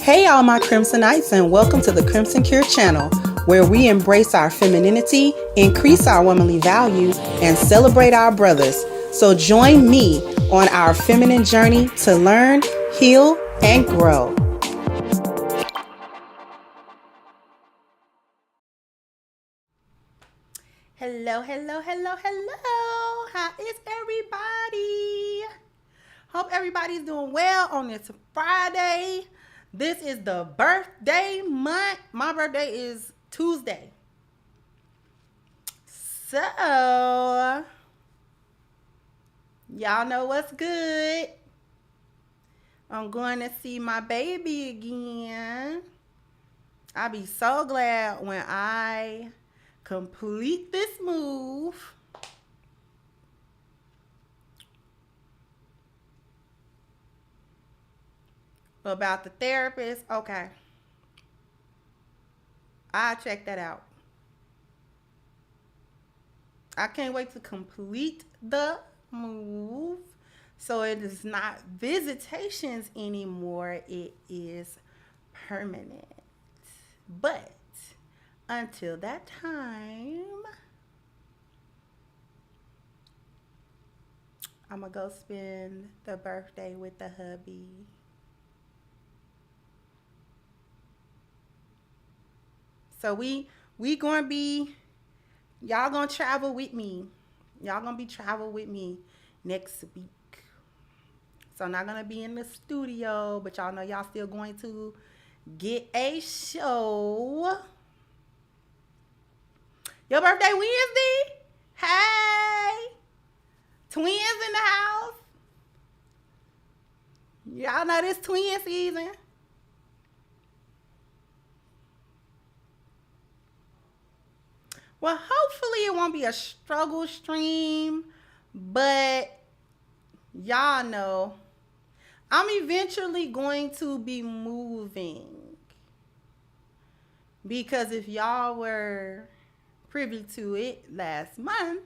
Hey, all my Crimsonites, and welcome to the Crimson Cure channel, where we embrace our femininity, increase our womanly values, and celebrate our brothers. So join me on our feminine journey to learn, heal, and grow. Hello, hello, hello, hello. How is everybody? Hope everybody's doing well on this Friday. This is the birthday month. My birthday is Tuesday. So, y'all know what's good. I'm going to see my baby again. I'll be so glad when I complete this move. About the therapist, okay. I'll check that out. I can't wait to complete the move. So it is not visitations anymore. It is permanent. But until that time, I'm going to go spend the birthday with the hubby. So we going to be, y'all going to travel with me. Y'all going to be travel with me next week. So I'm not going to be in the studio, but y'all know y'all still going to get a show. Your birthday Wednesday? Hey! Twins in the house. Y'all know this twin season. Well, hopefully it won't be a struggle stream, but y'all know I'm eventually going to be moving. Because if y'all were privy to it last month,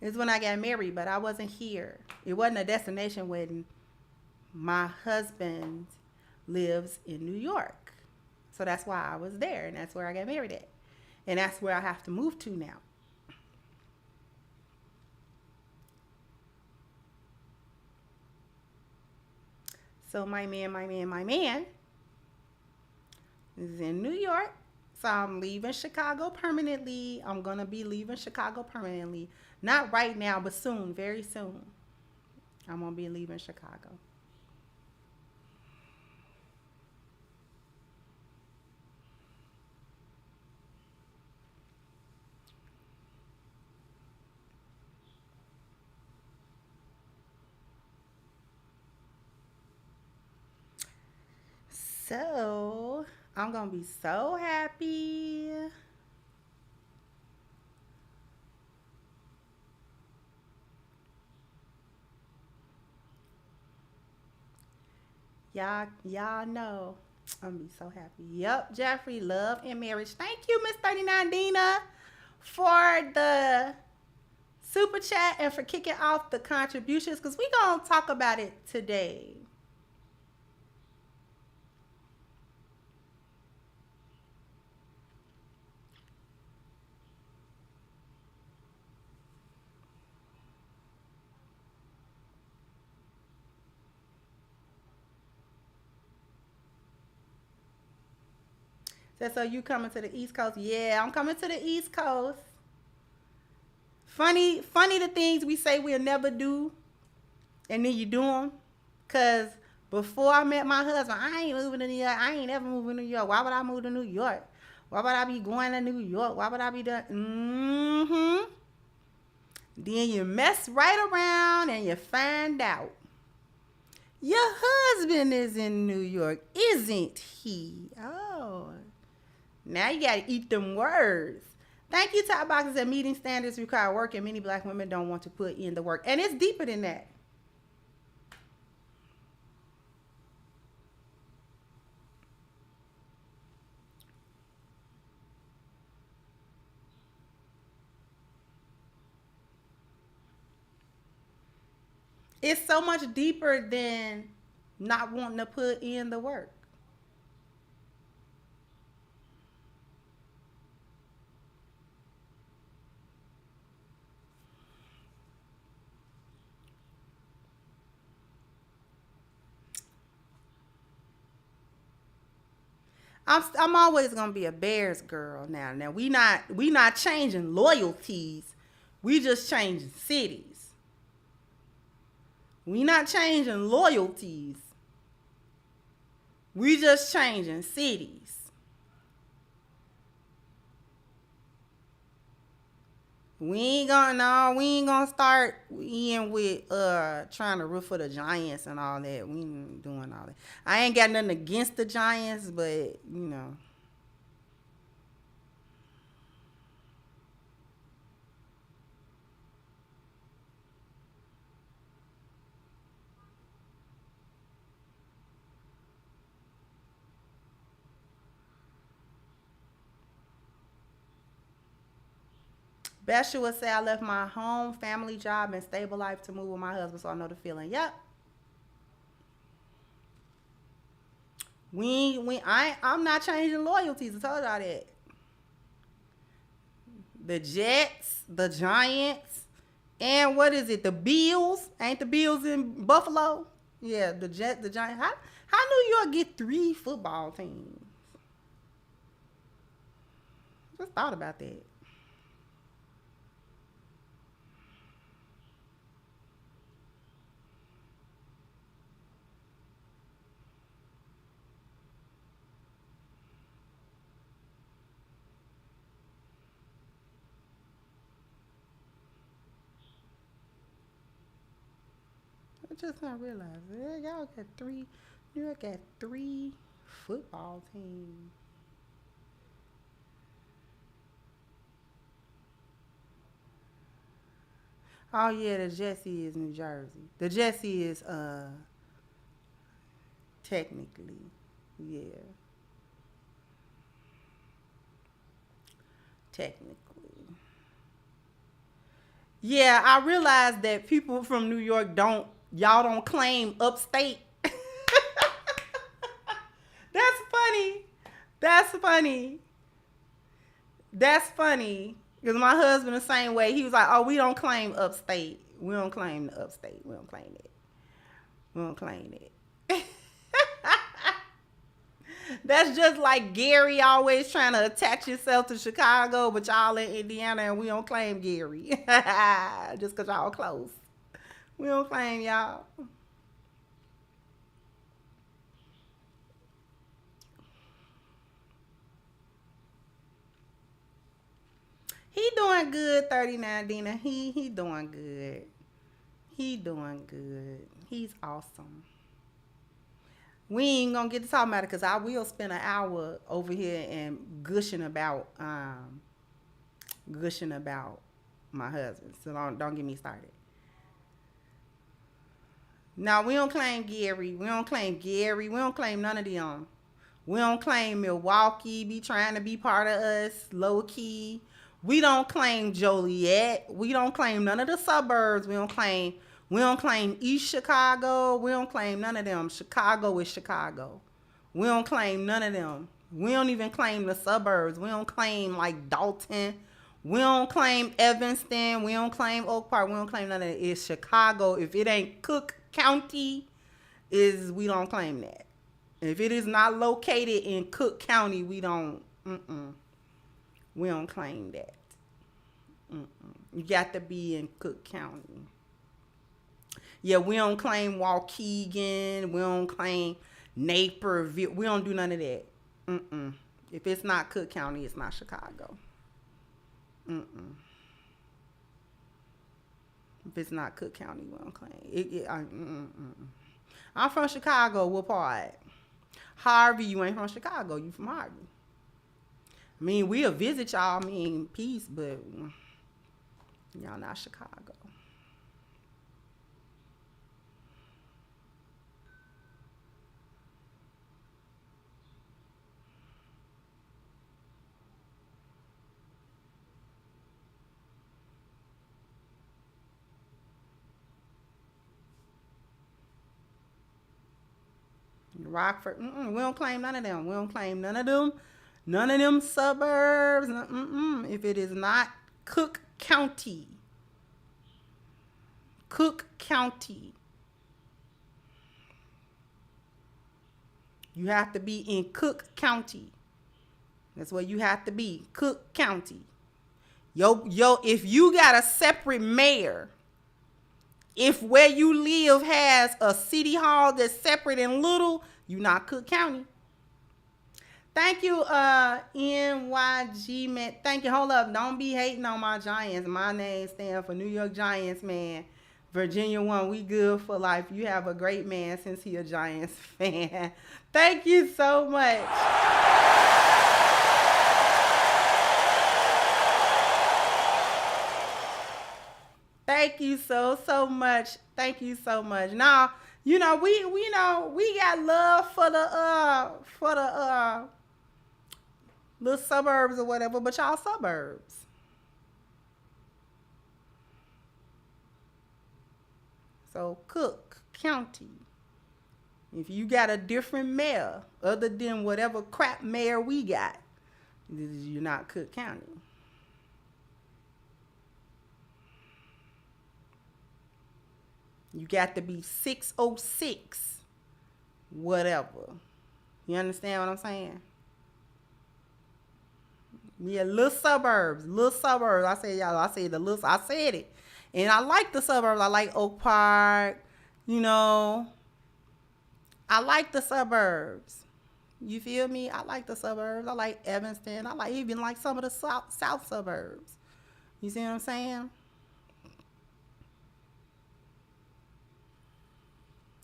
is when I got married, but I wasn't here. It wasn't a destination wedding. My husband lives in New York. So that's why I was there, and that's where I got married at. And that's where I have to move to now. So my man is in New York. So I'm leaving Chicago permanently. I'm going to be leaving Chicago permanently. Not right now, but soon, very soon. I'm going to be leaving Chicago. So I'm going to be so happy. Y'all know I'm going to be so happy. Yep, Jeffrey, love and marriage. Thank you, Miss 39 Dina, for the super chat and for kicking off the contributions, because we're going to talk about it today. So you coming to the East Coast? Yeah, I'm coming to the East Coast. Funny the things we say we'll never do, and then you do them. Cause before I met my husband, I ain't moving to New York. I ain't ever moving to New York. Why would I move to New York? Why would I be going to New York? Why would I be done? Then you mess right around and you find out your husband is in New York, isn't he? Oh. Now you got to eat them words. Thank you, Top Boxes, that meeting standards require work, and many black women don't want to put in the work. And it's deeper than that. It's so much deeper than not wanting to put in the work. I'm always gonna be a Bears girl now. Now we not changing loyalties. We just changing cities. We not changing loyalties. We just changing cities. We ain't gonna start in with trying to root for the Giants and all that. We ain't doing all that. I ain't got nothing against the Giants, but you know. Besha would say I left my home, family, job, and stable life to move with my husband, so I know the feeling. Yep. I'm not changing loyalties. I told y'all that. The Jets, the Giants, and what is it? The Bills? Ain't the Bills in Buffalo? Yeah, the Jets, the Giants. How New York get 3 football teams? Just thought about that. I just not realize it. Y'all got 3. New York got 3 football teams. Oh yeah, the Jesse is New Jersey. The Jesse is technically, yeah, technically. Yeah, I realized that people from New York y'all don't claim upstate. That's funny. That's funny. That's funny. Because my husband the same way. He was like, oh, we don't claim upstate. We don't claim the upstate. We don't claim it. We don't claim it. That's just like Gary always trying to attach himself to Chicago, but y'all in Indiana and we don't claim Gary. Just because y'all close. We don't claim y'all. He doing good, 39 Dina. He doing good. He doing good. He's awesome. We ain't gonna get to talking about it because I will spend an hour over here and gushing about my husband. So don't get me started. No, we don't claim Gary. We don't claim Gary. We don't claim none of them. We don't claim Milwaukee be trying to be part of us, low key. We don't claim Joliet. We don't claim none of the suburbs. We don't claim East Chicago. We don't claim none of them. Chicago is Chicago. We don't claim none of them. We don't even claim the suburbs. We don't claim like Dalton. We don't claim Evanston. We don't claim Oak Park. We don't claim none of it. It's Chicago. If it ain't Cook County, we don't claim that. If it is not located in Cook County, we don't claim that. You got to be in Cook County. Yeah, we don't claim Waukegan. We don't claim Naperville. We don't do none of that. If it's not Cook County, it's not Chicago. If it's not Cook County, we don't claim I'm from Chicago. What part? Harvey, you ain't from Chicago. You from Harvey. I mean, we'll visit y'all. I mean, peace, but y'all not Chicago. Rockford, we don't claim none of them. We don't claim none of them. None of them suburbs. If it is not Cook County. Cook County. You have to be in Cook County. That's where you have to be, Cook County. If you got a separate mayor, if where you live has a city hall that's separate and little, you not Cook County. Thank you, NYG man. Thank you. Hold up. Don't be hating on my Giants. My name stands for New York Giants, man. Virginia 1, we good for life. You have a great man since he a Giants fan. Thank you so much. Thank you so much. Thank you so much. Now, we got love for the little suburbs or whatever, but y'all suburbs. So Cook County. If you got a different mayor other than whatever crap mayor we got, you're not Cook County. You got to be 606 whatever. You understand what I'm saying? Yeah, little suburbs. I said it. And I like the suburbs. I like Oak Park, I like the suburbs. You feel me? I like the suburbs. I like Evanston. I even like some of the south suburbs. You see what I'm saying?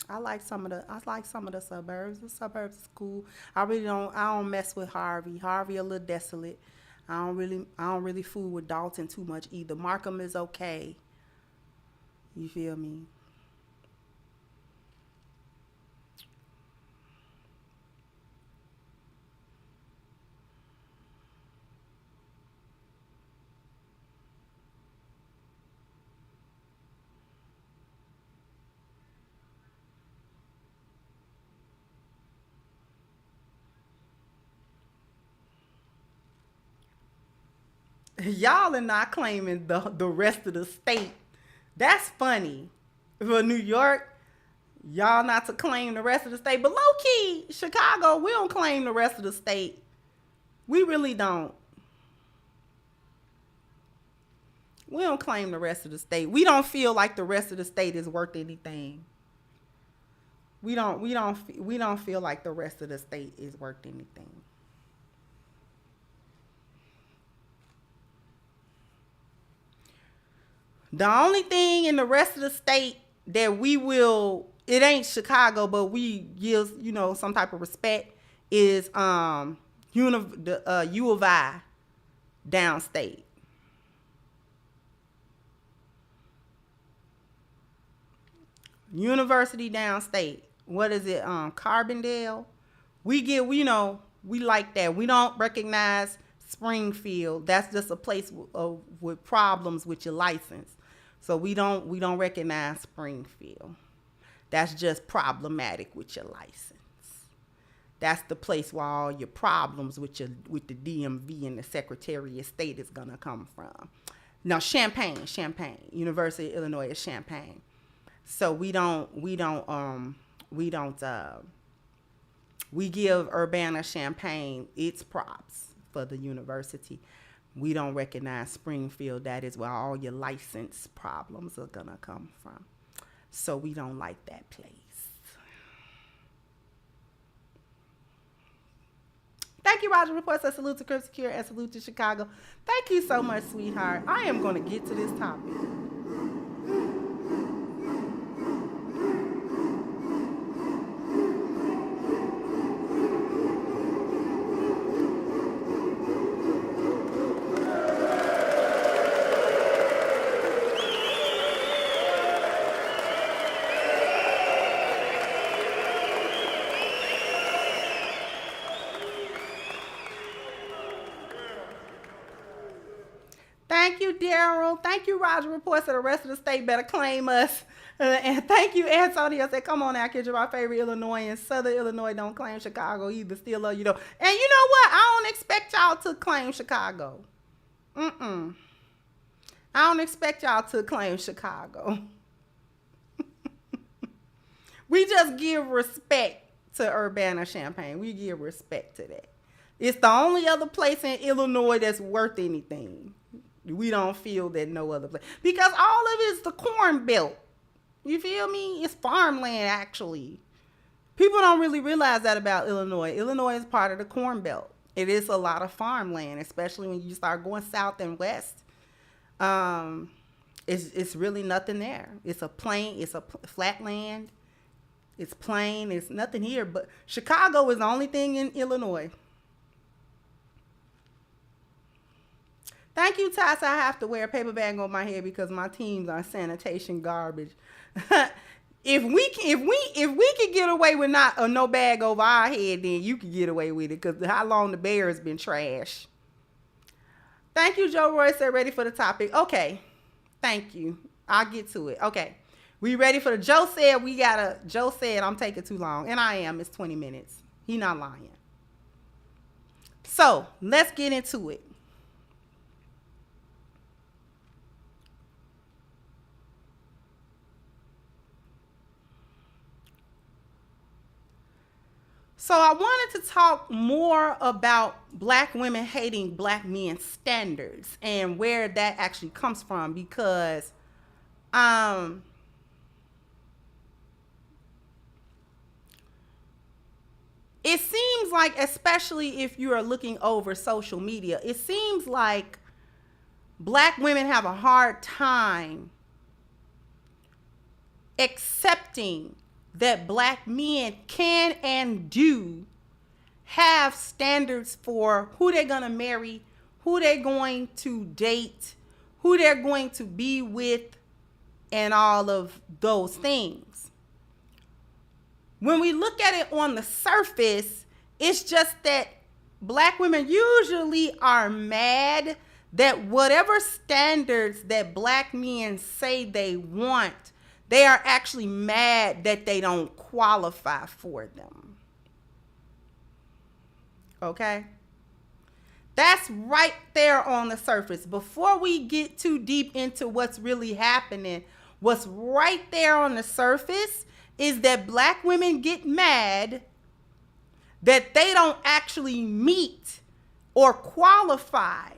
I like some of the suburbs. The suburbs is cool. I don't mess with Harvey. Harvey a little desolate. I don't really fool with Dalton too much either. Markham is okay. You feel me? Y'all are not claiming the rest of the state. That's funny. For New York, y'all not to claim the rest of the state. But low key, Chicago, we don't claim the rest of the state. We really don't. We don't claim the rest of the state. We don't feel like the rest of the state is worth anything. We don't feel like the rest of the state is worth anything. The only thing in the rest of the state that it ain't Chicago, but we give, some type of respect is U of I downstate. University downstate. What is it? Carbondale. We like that. We don't recognize Springfield. That's just a place with problems with your license. So we don't recognize Springfield. That's just problematic with your license. That's the place where all your problems with the DMV and the Secretary of State is gonna come from. Now Champaign, University of Illinois is Champaign. So we give Urbana-Champaign its props for the university. We don't recognize Springfield. That is where all your license problems are gonna come from. So we don't like that place. Thank you, Roger Reports. A salute to Crib Secure and salute to Chicago. Thank you so much, sweetheart. I am going to get to this topic. Thank you, Daryl. Thank you, Roger Reports. That the rest of the state better claim us. And thank you, Antonio. Said, come on now, kid. You're my favorite Illinoisans. Southern Illinois don't claim Chicago either. Still love you, though. And you know what? I don't expect y'all to claim Chicago. I don't expect y'all to claim Chicago. We just give respect to Urbana-Champaign. We give respect to that. It's the only other place in Illinois that's worth anything. We don't feel that no other place. Because all of it's the corn belt. You feel me? It's farmland, actually. People don't really realize that about Illinois. Illinois is part of the corn belt. It is a lot of farmland, especially when you start going south and west. It's really nothing there. It's a plain, it's a flat land. It's plain. It's nothing here. But Chicago is the only thing in Illinois. Thank you, Tassa. I have to wear a paper bag on my head because my teams are sanitation garbage. If we could get away with no bag over our head, then you could get away with it because how long the bear has been trash. Thank you, Joe Roy said ready for the topic. Okay. Thank you. I'll get to it. Okay. We ready for the Joe said I'm taking too long. And I am. It's 20 minutes. He not lying. So let's get into it. So I wanted to talk more about black women hating black men's standards and where that actually comes from because it seems like, especially if you are looking over social media, it seems like black women have a hard time accepting that black men can and do have standards for who they're going to marry, who they're going to date, who they're going to be with, and all of those things. When we look at it on the surface, it's just that black women usually are mad that whatever standards that black men say they want, they are actually mad that they don't qualify for them. Okay? That's right there on the surface. Before we get too deep into what's really happening, what's right there on the surface is that black women get mad that they don't actually meet or qualify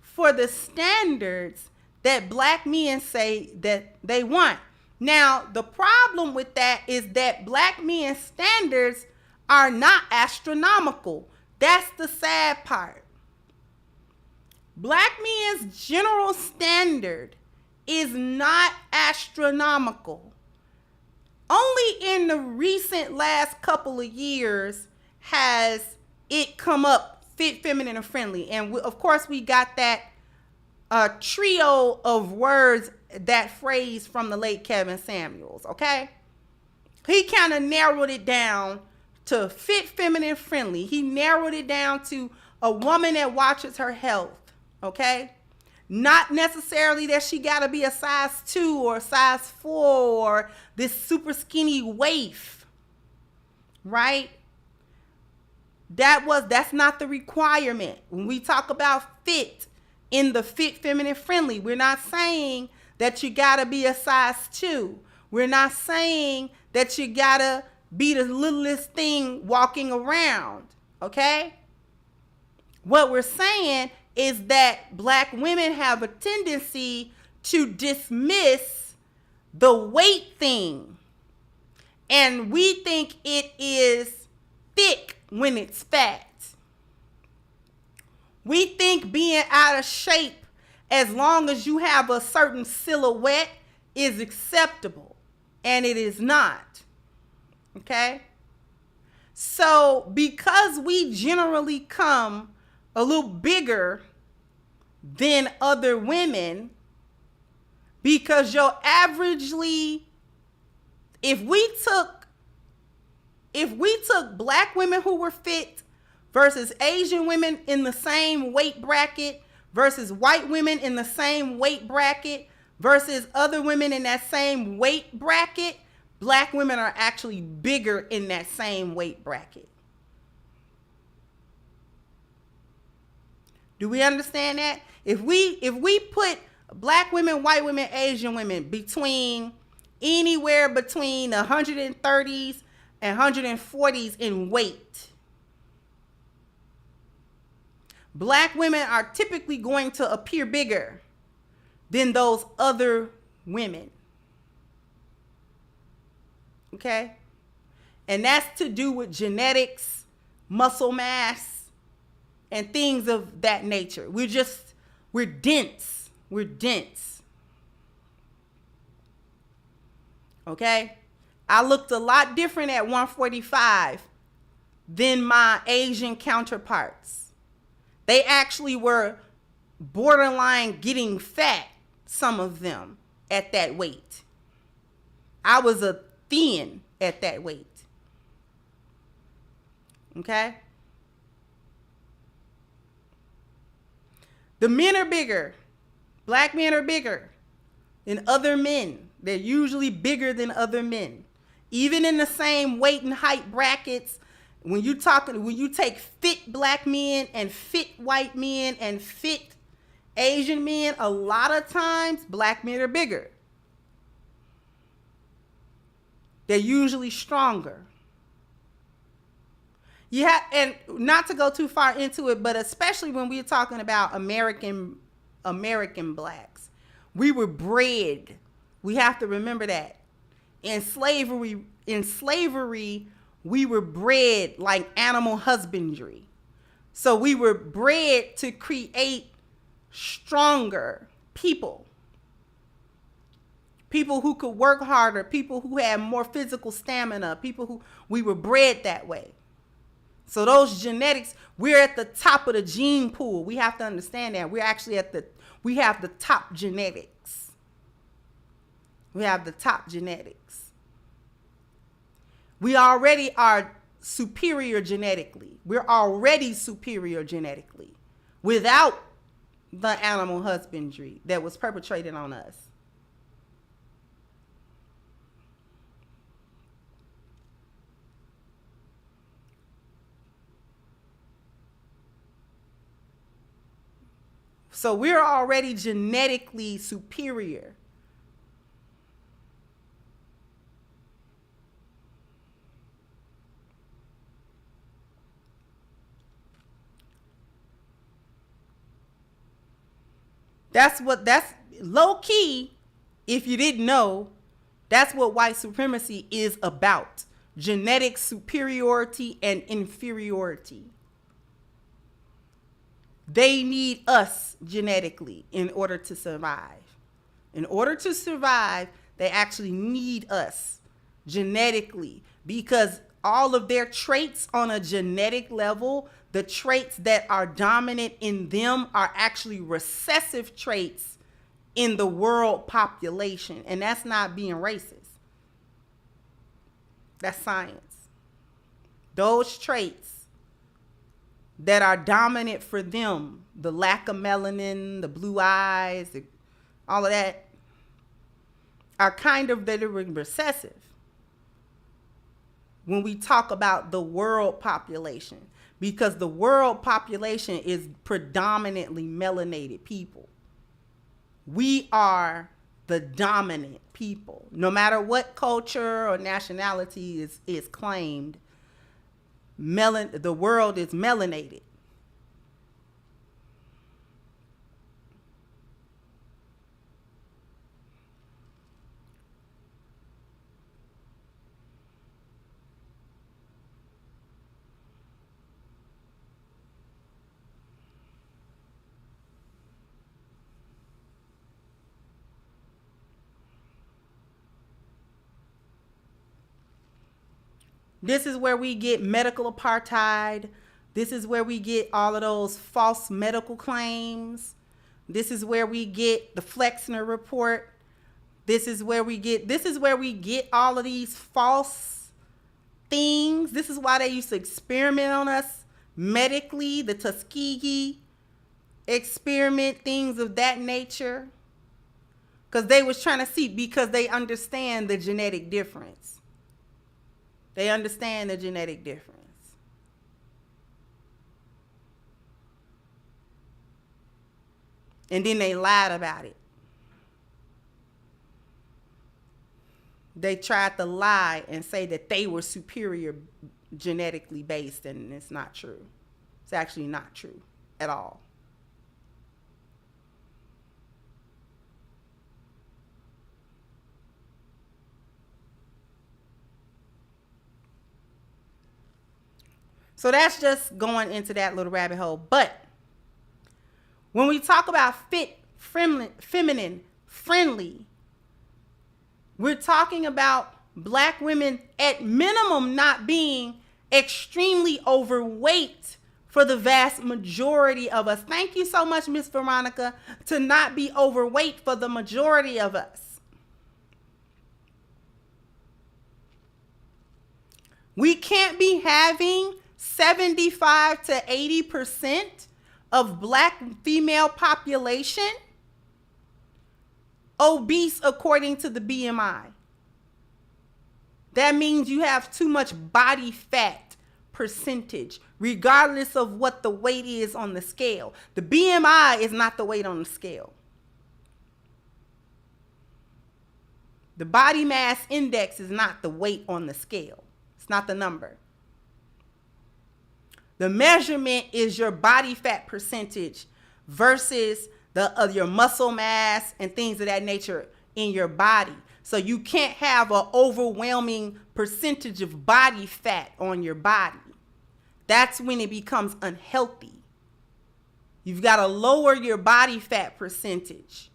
for the standards that black men say that they want. Now, the problem with that is that black men's standards are not astronomical. That's the sad part. Black men's general standard is not astronomical. Only in the recent last couple of years has it come up fit, feminine, and friendly. And of course, we got that trio of words, that phrase from the late Kevin Samuels, okay? He kind of narrowed it down to fit, feminine, friendly. He narrowed it down to a woman that watches her health, okay? Not necessarily that she got to be a size 2 or a size 4 or this super skinny waif, right? That's not the requirement. When we talk about fit in the fit, feminine, friendly, we're not saying that you got to be a size 2. We're not saying that you got to be the littlest thing walking around, okay? What we're saying is that black women have a tendency to dismiss the weight thing. And we think it is thick when it's fat. We think being out of shape as long as you have a certain silhouette is acceptable. And it is not. Okay? So because we generally come a little bigger than other women, because averagely, if we took black women who were fit versus Asian women in the same weight bracket versus white women in the same weight bracket versus other women in that same weight bracket, black women are actually bigger in that same weight bracket. Do we understand that? If we put black women, white women, Asian women anywhere between the 130s and 140s in weight. Black women are typically going to appear bigger than those other women. Okay? And that's to do with genetics, muscle mass, and things of that nature. We're dense. We're dense. Okay? I looked a lot different at 145 than my Asian counterparts. They actually were borderline getting fat, some of them, at that weight. I was a thin at that weight. Okay? The men are bigger. Black men are bigger than other men. They're usually bigger than other men. Even in the same weight and height brackets, when you take fit black men and fit white men and fit Asian men, a lot of times black men are bigger. They're usually stronger. And not to go too far into it, but especially when we're talking about American blacks, we were bred. We have to remember that. In slavery, we were bred like animal husbandry. So we were bred to create stronger people. People who could work harder, people who had more physical stamina, we were bred that way. So those genetics, we're at the top of the gene pool. We have to understand that. We have the top genetics. We have the top genetics. We already are superior genetically. We're already superior genetically without the animal husbandry that was perpetrated on us. So we're already genetically superior. That's low key. If you didn't know, that's what white supremacy is about. Genetic superiority and inferiority. They need us genetically in order to survive. In order to survive, they actually need us genetically, because all of their traits on a genetic level, the traits that are dominant in them are actually recessive traits in the world population. And that's not being racist. That's science. Those traits that are dominant for them, the lack of melanin, the blue eyes, all of that, are kind of that are recessive when we talk about the world population, because the world population is predominantly melanated people. We are the dominant people. No matter what culture or nationality is claimed, the world is melanated. This is where we get medical apartheid. This is where we get all of those false medical claims. This is where we get the Flexner report. This is where we get all of these false things. This is why they used to experiment on us medically, the Tuskegee experiment, things of that nature. Because they was trying to see, because they understand the genetic difference. They understand the genetic difference. And then they lied about it. They tried to lie and say that they were superior genetically based, and it's not true. It's actually not true at all. So that's just going into that little rabbit hole. But when we talk about fit, feminine, friendly, we're talking about black women at minimum not being extremely overweight for the vast majority of us. Thank you so much, Miss Veronica, to not be overweight for the majority of us. We can't be having 75 to 80% of black female population obese according to the BMI. That means you have too much body fat percentage, regardless of what the weight is on the scale. The BMI is not the weight on the scale. The body mass index is not the weight on the scale. It's not the number. The measurement is your body fat percentage versus your muscle mass and things of that nature in your body. So you can't have an overwhelming percentage of body fat on your body. That's when it becomes unhealthy. You've got to lower your body fat percentage.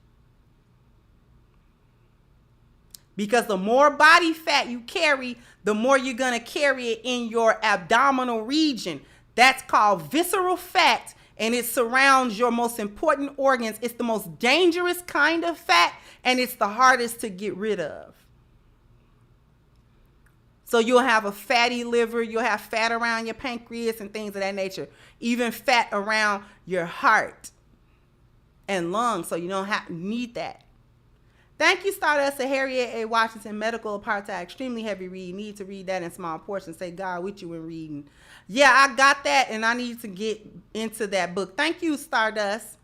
Because the more body fat you carry, the more you're going to carry it in your abdominal region. That's called visceral fat, and it surrounds your most important organs. It's the most dangerous kind of fat, and it's the hardest to get rid of. So you'll have a fatty liver, you'll have fat around your pancreas and things of that nature, even fat around your heart and lungs, so you don't need that. Thank you, Stardust, to Harriet A. Washington, Medical Apartheid, extremely heavy read. Need to read that in small portions. Say God with you in reading. Yeah, I got that, and I need to get into that book. Thank you, Stardust.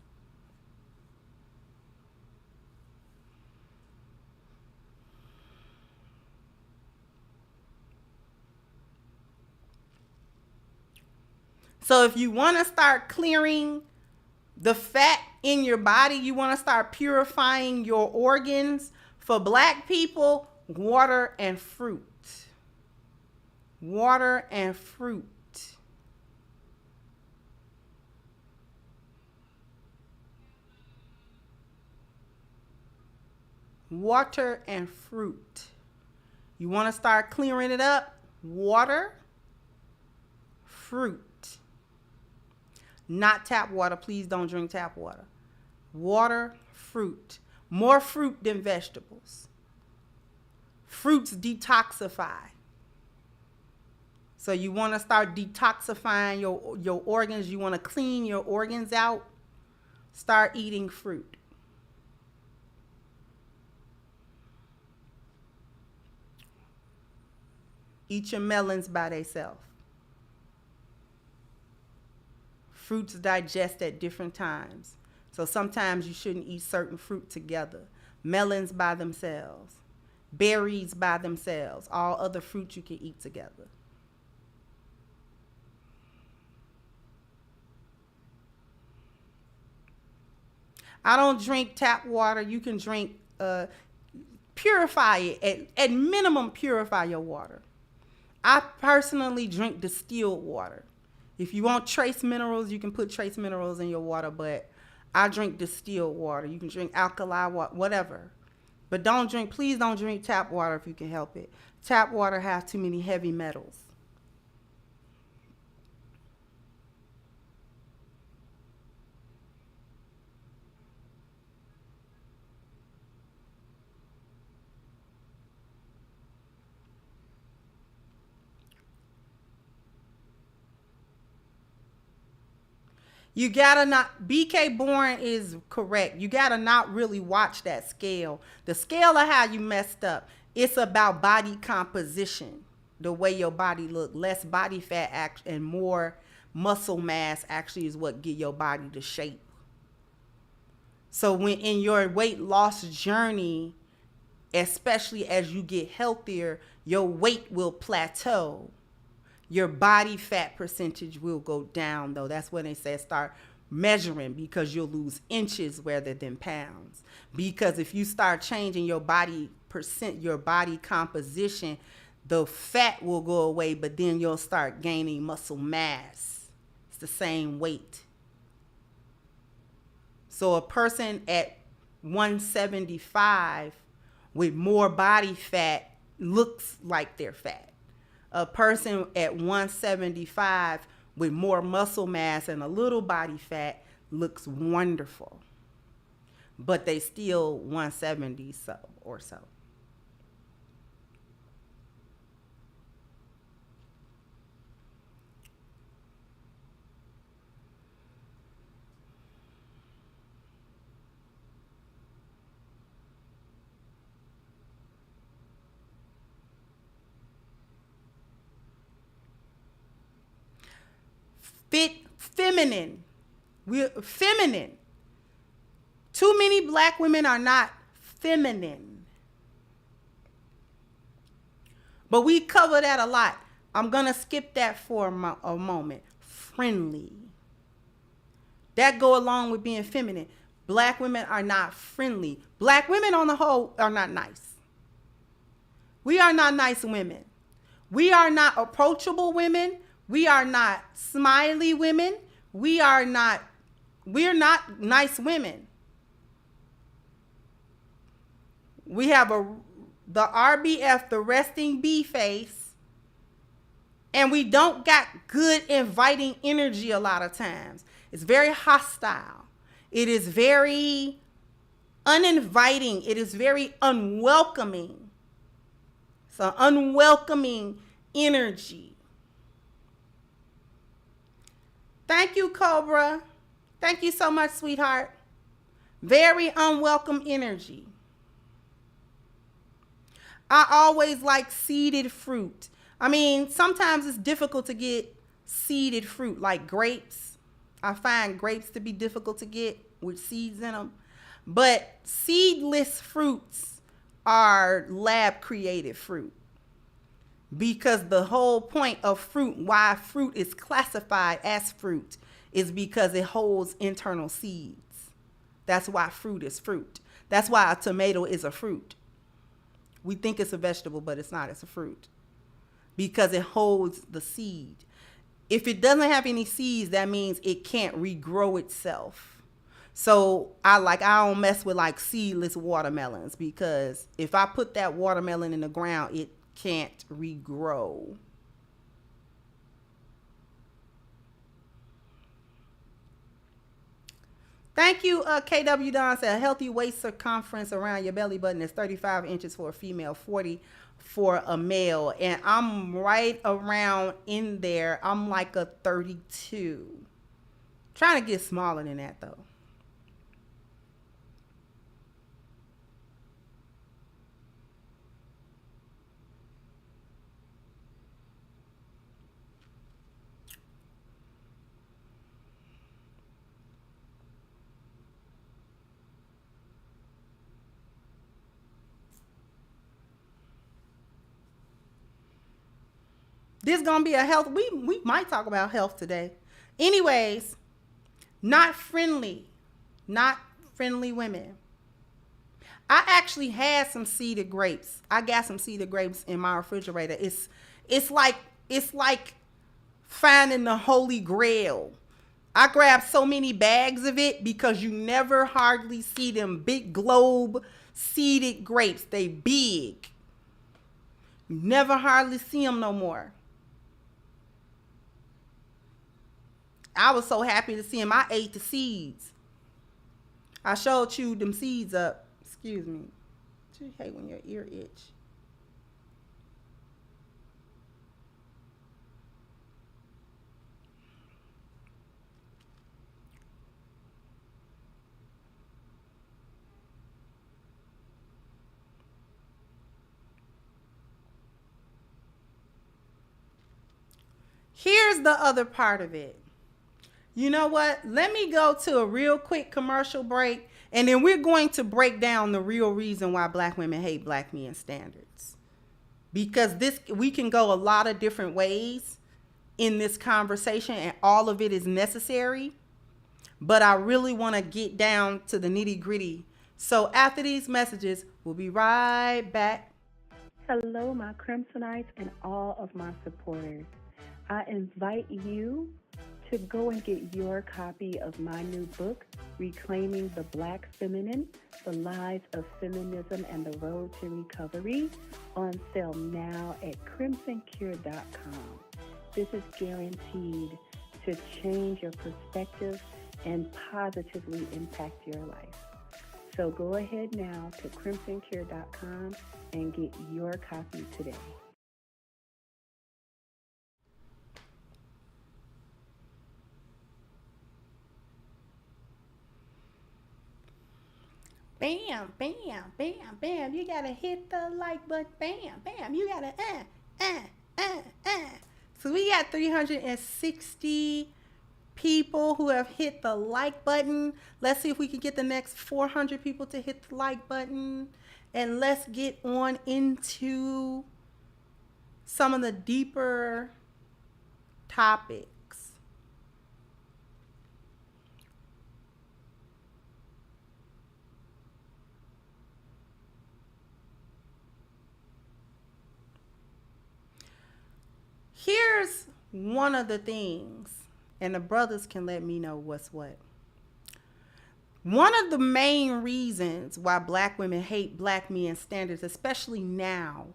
So if you want to start clearing the fat in your body, you want to start purifying your organs, for black people, water and fruit. Water and fruit. Water and fruit. You want to start clearing it up? Water, fruit. Not tap water. Please don't drink tap water. Water, fruit. More fruit than vegetables. Fruits detoxify. So you want to start detoxifying your organs. You want to clean your organs out. Start eating fruit. Eat your melons by themselves. Fruits digest at different times. So sometimes you shouldn't eat certain fruit together. Melons by themselves. Berries by themselves. All other fruits you can eat together. I don't drink tap water. You can drink, purify it. At minimum, purify your water. I personally drink distilled water. If you want trace minerals, you can put trace minerals in your water, but I drink distilled water. You can drink alkali water, whatever. But please don't drink tap water if you can help it. Tap water has too many heavy metals. You gotta not, BK Bourne is correct. You gotta not really watch that scale. The scale of how you messed up, it's about body composition. The way your body look. Less body fat and more muscle mass actually is what get your body to shape. So when in your weight loss journey, especially as you get healthier, your weight will plateau. Your body fat percentage will go down, though. That's when they say start measuring, because you'll lose inches rather than pounds. Because if you start changing your body your body composition, the fat will go away, but then you'll start gaining muscle mass. It's the same weight. So a person at 175 with more body fat looks like they're fat. A person at 175 with more muscle mass and a little body fat looks wonderful. But they still 170 so or so. Feminine. We're feminine. Too many black women are not feminine. But we cover that a lot. I'm going to skip that for a moment. Friendly. That go along with being feminine. Black women are not friendly. Black women on the whole are not nice. We are not nice women. We are not approachable women. We are not smiley women. We're not nice women. We have the RBF, the resting bee face, and we don't got good inviting energy a lot of times. It's very hostile. It is very uninviting. It is very unwelcoming. It's an unwelcoming energy. Thank you, Cobra. Thank you so much, sweetheart. Very unwelcome energy. I always like seeded fruit. I mean, sometimes it's difficult to get seeded fruit, like grapes. I find grapes to be difficult to get with seeds in them. But seedless fruits are lab created fruit. Because the whole point of fruit, why fruit is classified as fruit, is because it holds internal seeds. That's why fruit is fruit. That's why a tomato is a fruit. We think it's a vegetable, but it's not. It's a fruit. Because it holds the seed. If it doesn't have any seeds, that means it can't regrow itself. So I don't mess with like seedless watermelons, because if I put that watermelon in the ground, it can't regrow. Thank you, KW Don said, a healthy waist circumference around your belly button is 35 inches for a female, 40 for a male. And I'm right around in there. I'm like a 32. Trying to get smaller than that, though. This is gonna be a health. We might talk about health today. Anyways, not friendly women. I actually had some seeded grapes. I got some seeded grapes in my refrigerator. It's like finding the holy grail. I grabbed so many bags of it because you never hardly see them big globe seeded grapes. They big. You never hardly see them no more. I was so happy to see him. I ate the seeds. I showed you them seeds up. Excuse me. You hate when your ear itch. Here's the other part of it. You know what? Let me go to a real quick commercial break, And then we're going to break down the real reason why black women hate black men standards. Because we can go a lot of different ways in this conversation, and all of it is necessary. But I really want to get down to the nitty gritty. So after these messages, we'll be right back. Hello, my Crimsonites and all of my supporters. I invite you to go and get your copy of my new book, Reclaiming the Black Feminine, The Lies of Feminism and the Road to Recovery, on sale now at crimsoncure.com. This is guaranteed to change your perspective and positively impact your life. So go ahead now to crimsoncure.com and get your copy today. Bam, bam, bam, bam. You gotta hit the like button. Bam, bam. You gotta So we got 360 people who have hit the like button. Let's see if we can get the next 400 people to hit the like button. And let's get on into some of the deeper topics. Here's one of the things, and the brothers can let me know what's what. One of the main reasons why black women hate black men standards, especially now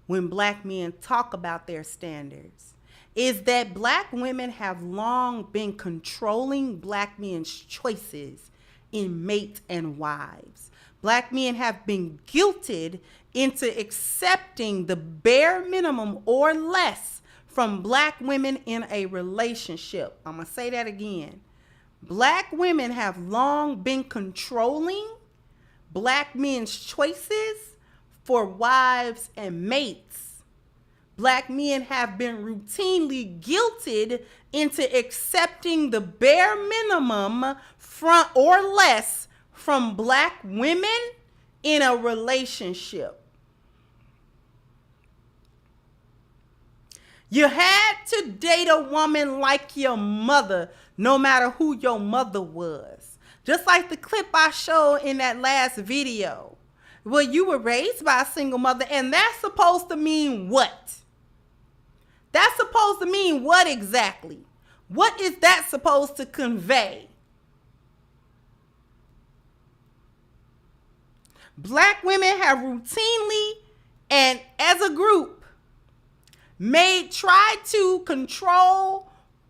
when black men talk about their standards, is that black women have long been controlling black men's choices in mates and wives. Black men have been guilted into accepting the bare minimum or less from black women in a relationship. I'm going to say that again. Black women have long been controlling black men's choices for wives and mates. Black men have been routinely guilted into accepting the bare minimum from or less from black women in a relationship. You had to date a woman like your mother, no matter who your mother was. Just like the clip I showed in that last video. Well, you were raised by a single mother, and that's supposed to mean what? That's supposed to mean what exactly? What is that supposed to convey? Black women have routinely and as a group tried to control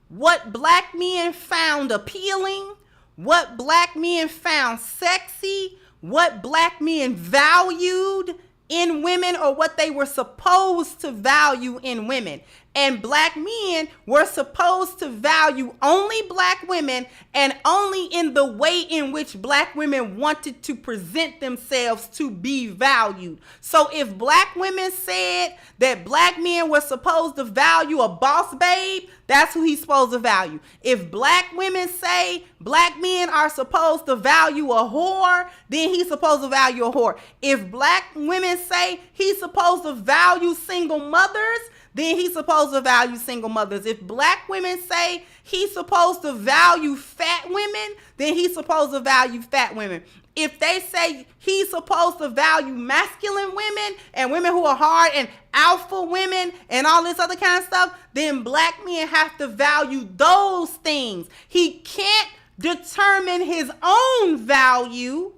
what black men found appealing, what black men found sexy, what black men valued in women, or what they were supposed to value in women. And black men were supposed to value only black women, and only in the way in which black women wanted to present themselves to be valued. So if black women said that black men were supposed to value a boss babe, that's who he's supposed to value. If black women say black men are supposed to value a whore, then he's supposed to value a whore. If black women say he's supposed to value single mothers, then he's supposed to value single mothers. If black women say he's supposed to value fat women, then he's supposed to value fat women. If they say he's supposed to value masculine women and women who are hard and alpha women and all this other kind of stuff, then black men have to value those things. He can't determine his own value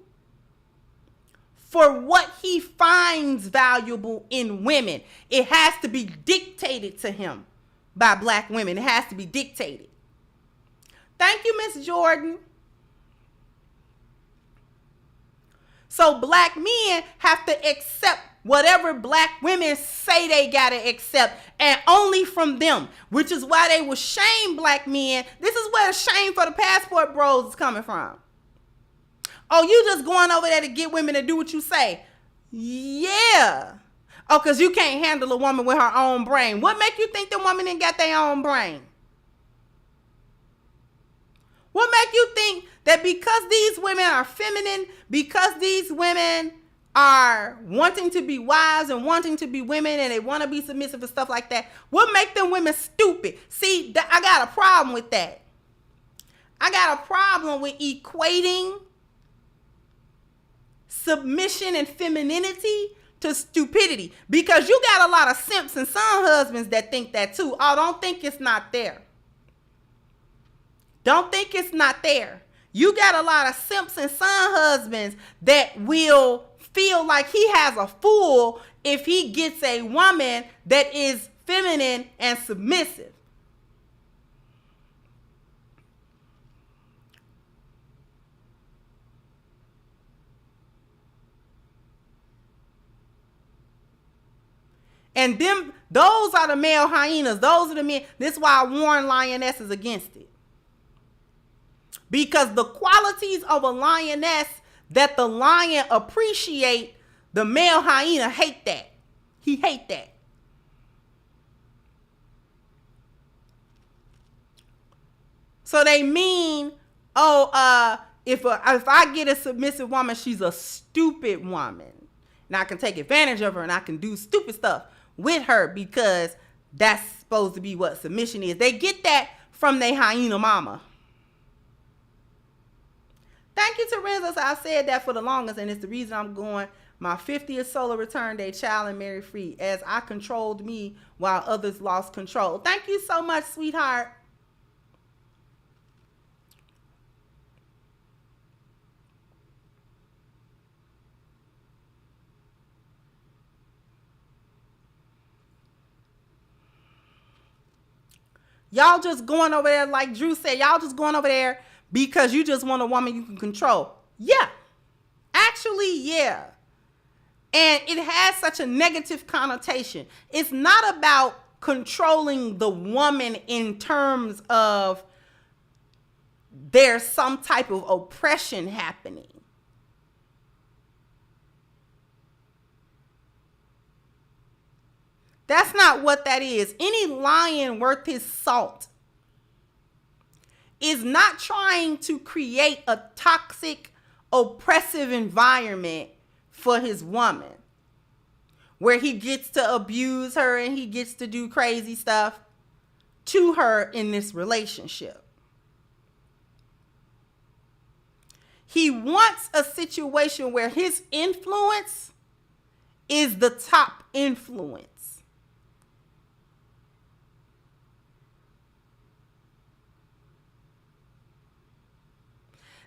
for what he finds valuable in women. It has to be dictated to him by black women. It has to be dictated. Thank you, Miss Jordan. So black men have to accept whatever black women say they gotta accept, and only from them, which is why they will shame black men. This is where the shame for the passport bros is coming from. Oh, you just going over there to get women to do what you say. Yeah. Oh, because you can't handle a woman with her own brain. What make you think the woman ain't got their own brain? What make you think that because these women are feminine, because these women are wanting to be wives and wanting to be women and they want to be submissive and stuff like that, what make them women stupid? See, I got a problem with that. I got a problem with equating submission and femininity to stupidity, because you got a lot of simps and some husbands that think that too. Oh, don't think it's not there. Don't think it's not there. You got a lot of simps and son husbands that will feel like he has a fool if he gets a woman that is feminine and submissive. And those are the male hyenas. Those are the men. This is why I warn lionesses against it. Because the qualities of a lioness that the lion appreciate, the male hyena hate that. He hate that. So they mean, if I get a submissive woman, she's a stupid woman. And I can take advantage of her and I can do stupid stuff with her because that's supposed to be what submission is. They get that from their hyena mama. Thank you to Renzo. I said that for the longest, and it's the reason I'm going my 50th solar return day, child and married free, as I controlled me while others lost control. Thank you so much, sweetheart. Y'all just going over there, like Drew said, y'all just going over there because you just want a woman you can control. Yeah. Actually, yeah. And it has such a negative connotation. It's not about controlling the woman in terms of there's some type of oppression happening. That's not what that is. Any lion worth his salt is not trying to create a toxic, oppressive environment for his woman where he gets to abuse her and he gets to do crazy stuff to her in this relationship. He wants a situation where his influence is the top influence.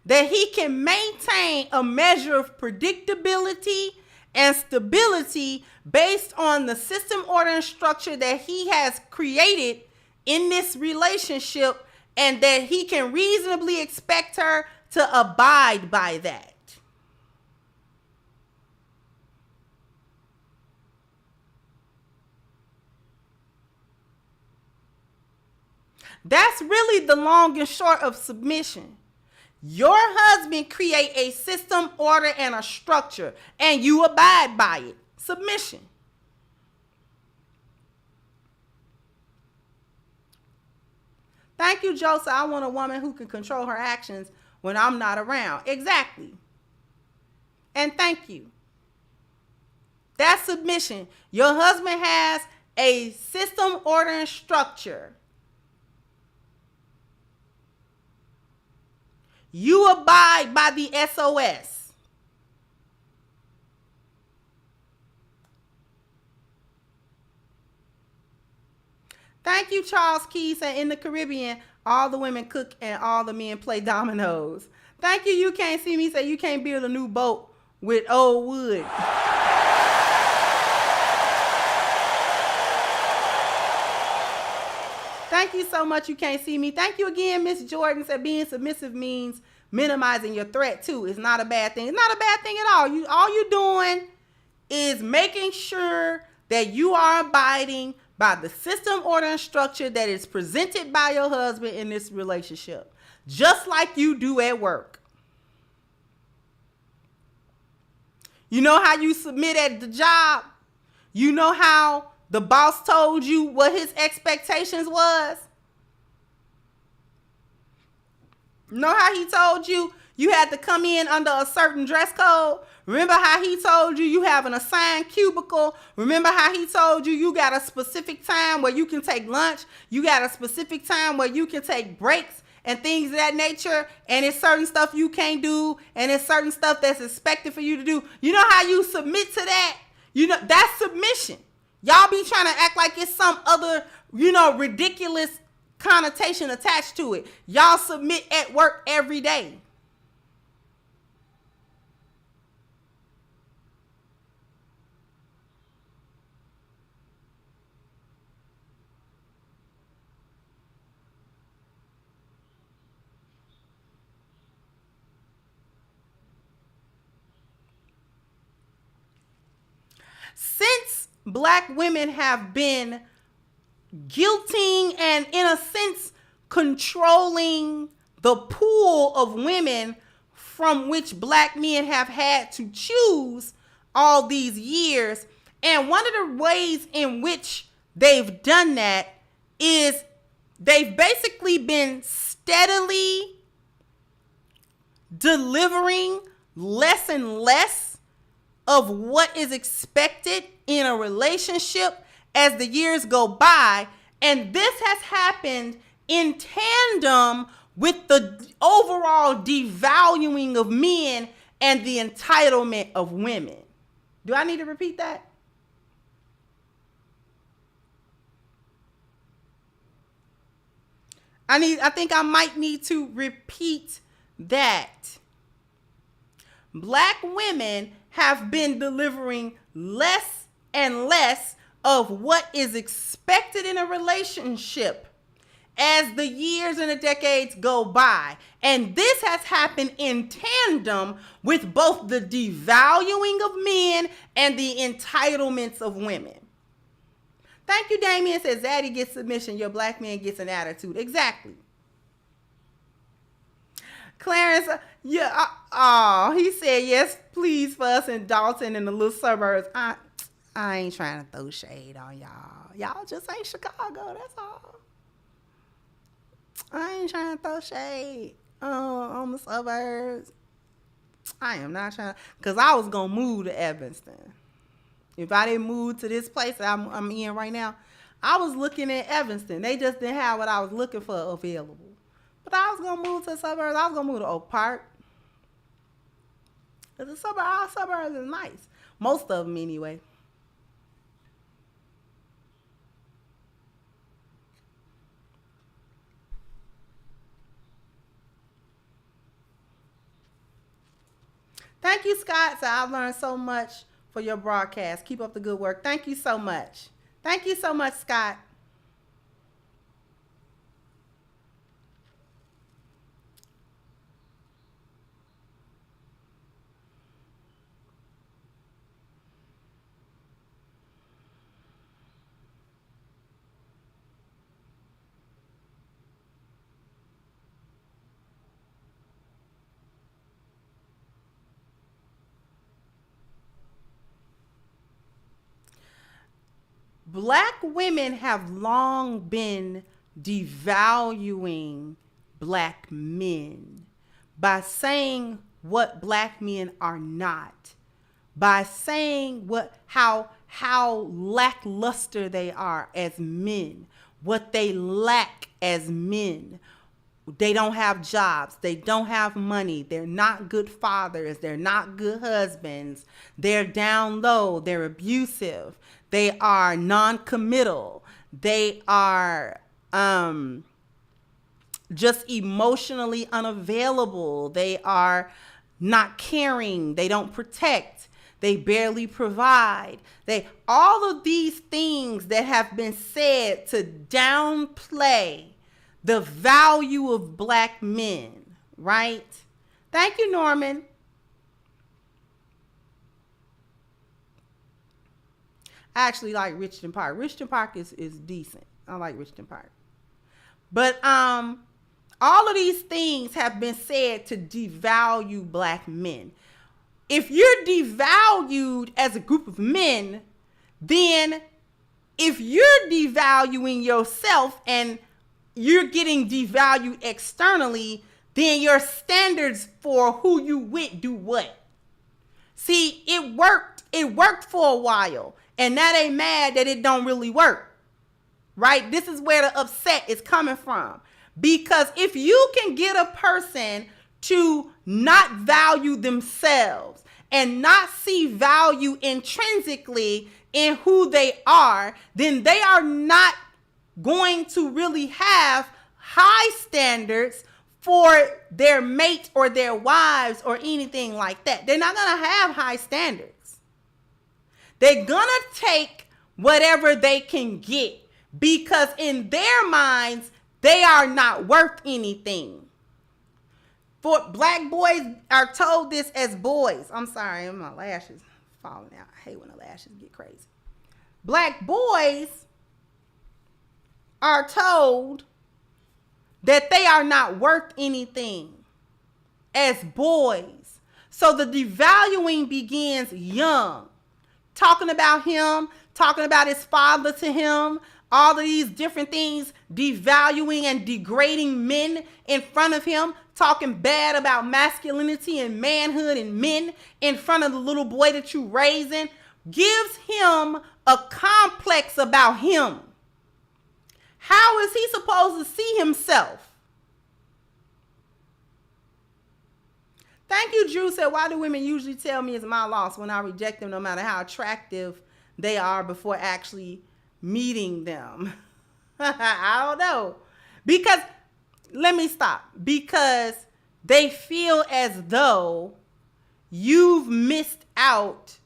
That he can maintain a measure of predictability and stability based on the system, order, and structure that he has created in this relationship, and that he can reasonably expect her to abide by that. That's really the long and short of submission. Your husband create a system, order, and a structure, and you abide by it. Submission. Thank you, Joseph. I want a woman who can control her actions when I'm not around. Exactly. And thank you. That's submission. Your husband has a system, order, and structure. You abide by the SOS. Thank you, Charles Keys. And in the Caribbean, all the women cook and all the men play dominoes. Thank you. You can't see me. Say you can't build a new boat with old wood. Thank you so much. You can't see me. Thank you again, Miss Jordan. Said being submissive means minimizing your threat too. It's not a bad thing. It's not a bad thing at all. All you're doing is making sure that you are abiding by the system, order, and structure that is presented by your husband in this relationship, just like you do at work. You know how you submit at the job? You know how the boss told you what his expectations was? Know how he told you you had to come in under a certain dress code? Remember how he told you you have an assigned cubicle? Remember how he told you you got a specific time where you can take lunch? You got a specific time where you can take breaks and things of that nature? And it's certain stuff you can't do, and it's certain stuff that's expected for you to do. You know how you submit to that? You know, that's submission. Y'all be trying to act like it's some other, ridiculous connotation attached to it. Y'all submit at work every day. Since black women have been guilting and, in a sense, controlling the pool of women from which black men have had to choose all these years. And one of the ways in which they've done that is they've basically been steadily delivering less and less of what is expected in a relationship as the years go by. And this has happened in tandem with the overall devaluing of men and the entitlement of women. Do I need to repeat that? I think I might need to repeat that. Black women have been delivering less and less of what is expected in a relationship as the years and the decades go by. And this has happened in tandem with both the devaluing of men and the entitlements of women. Thank you, Damien. Says Zaddy gets submission, your black man gets an attitude. Exactly. Clarence, he said yes, please, for us in Dalton and the little suburbs. I ain't trying to throw shade on y'all. Y'all just ain't Chicago, that's all. I ain't trying to throw shade on the suburbs. I am not trying, because I was going to move to Evanston. If I didn't move to this place that I'm in right now, I was looking at Evanston. They just didn't have what I was looking for available. But I was going to move to the suburbs. I was going to move to Oak Park. Because our suburbs is nice. Most of them anyway. Thank you, Scott. So I've learned so much for your broadcast. Keep up the good work. Thank you so much. Thank you so much, Scott. Black women have long been devaluing black men by saying what black men are not, by saying how lackluster they are as men, what they lack as men. They don't have jobs. They don't have money. They're not good fathers. They're not good husbands. They're down low. They're abusive. They are non-committal. They are just emotionally unavailable. They are not caring. They don't protect. They barely provide. All of these things that have been said to downplay the value of black men, right? Thank you, Norman. I actually like Richmond Park. Richmond Park is decent. I like Richmond Park. But all of these things have been said to devalue black men. If you're devalued as a group of men, then if you're devaluing yourself and you're getting devalued externally, then your standards for who you with do what? See, it worked. It worked for a while. And now they mad that it don't really work. Right? This is where the upset is coming from. Because if you can get a person to not value themselves and not see value intrinsically in who they are, then they are not going to really have high standards for their mate or their wives or anything like that. They're not going to have high standards. They're going to take whatever they can get because in their minds, they are not worth anything. For black boys are told this as boys. I'm sorry, my lashes falling out. I hate when the lashes get crazy. Black boys are told that they are not worth anything as boys. So the devaluing begins young. Talking about him, talking about his father to him, all of these different things, devaluing and degrading men in front of him, talking bad about masculinity and manhood and men in front of the little boy that you raising, gives him a complex about him. How is he supposed to see himself? Thank you, Drew said, why do women usually tell me it's my loss when I reject them no matter how attractive they are before actually meeting them? I don't know. Because, let me stop. Because they feel as though you've missed out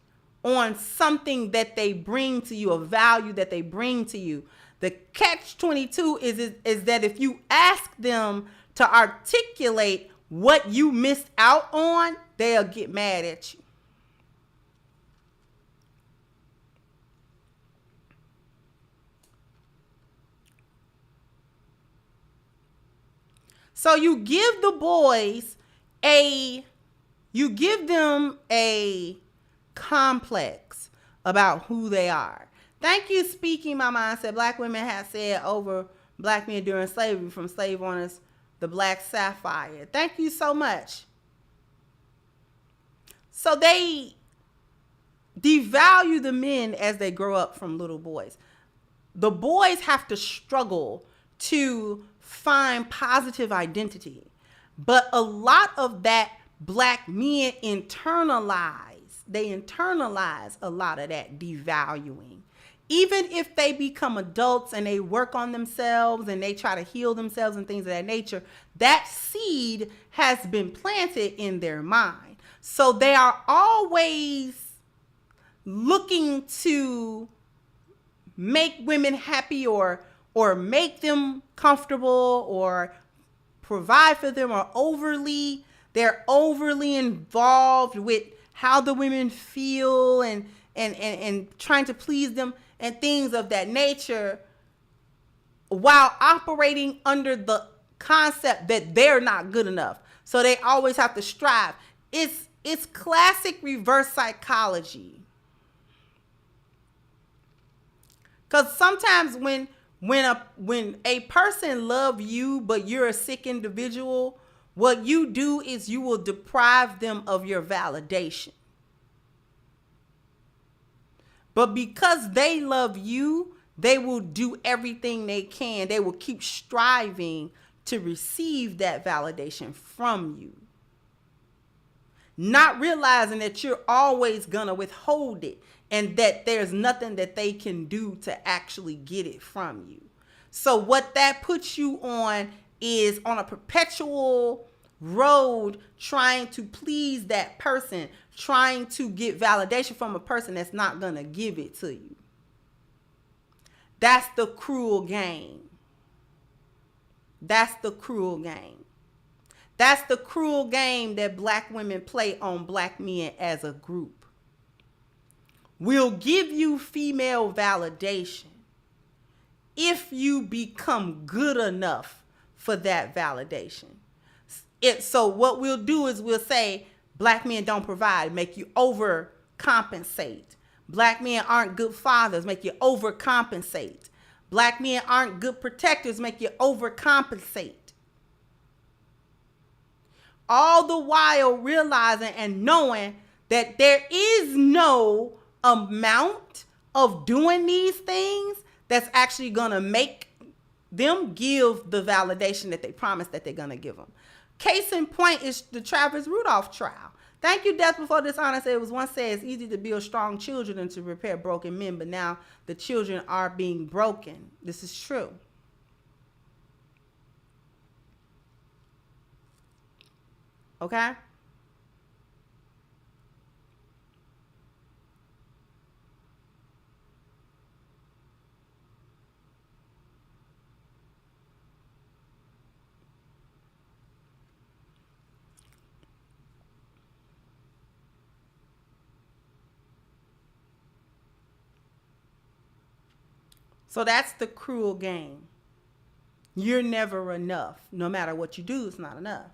on something that they bring to you, a value that they bring to you. The catch-22 is that if you ask them to articulate what you missed out on, they'll get mad at you. So you give the boys you give them a complex about who they are. Thank you, Speaking My Mind said black women have said over black men during slavery from slave owners, the black sapphire. Thank you so much. So they devalue the men as they grow up from little boys. The boys have to struggle to find positive identity. But a lot of that black men internalize a lot of that devaluing. Even if they become adults and they work on themselves and they try to heal themselves and things of that nature, that seed has been planted in their mind. So they are always looking to make women happy or make them comfortable or provide for them, or they're overly involved with how the women feel and trying to please them and things of that nature, while operating under the concept that they're not good enough. So they always have to strive. It's classic reverse psychology. Because sometimes when a person loves you, but you're a sick individual, what you do is you will deprive them of your validation. But because they love you, they will do everything they can. They will keep striving to receive that validation from you, not realizing that you're always going to withhold it and that there's nothing that they can do to actually get it from you. So what that puts you on is on a perpetual road trying to please that person, trying to get validation from a person that's not going to give it to you. That's the cruel game. That's the cruel game. That's the cruel game that black women play on black men as a group. We'll give you female validation if you become good enough for that validation. So what we'll do is we'll say, black men don't provide, make you overcompensate. Black men aren't good fathers, make you overcompensate. Black men aren't good protectors, make you overcompensate. All the while realizing and knowing that there is no amount of doing these things that's actually going to make them give the validation that they promised that they're going to give them. Case in point is the Travis Rudolph trial. Thank you, Death Before Dishonor. It was once said it's easy to build strong children than to repair broken men, but now the children are being broken. This is true. Okay? So that's the cruel game. You're never enough. No matter what you do, it's not enough.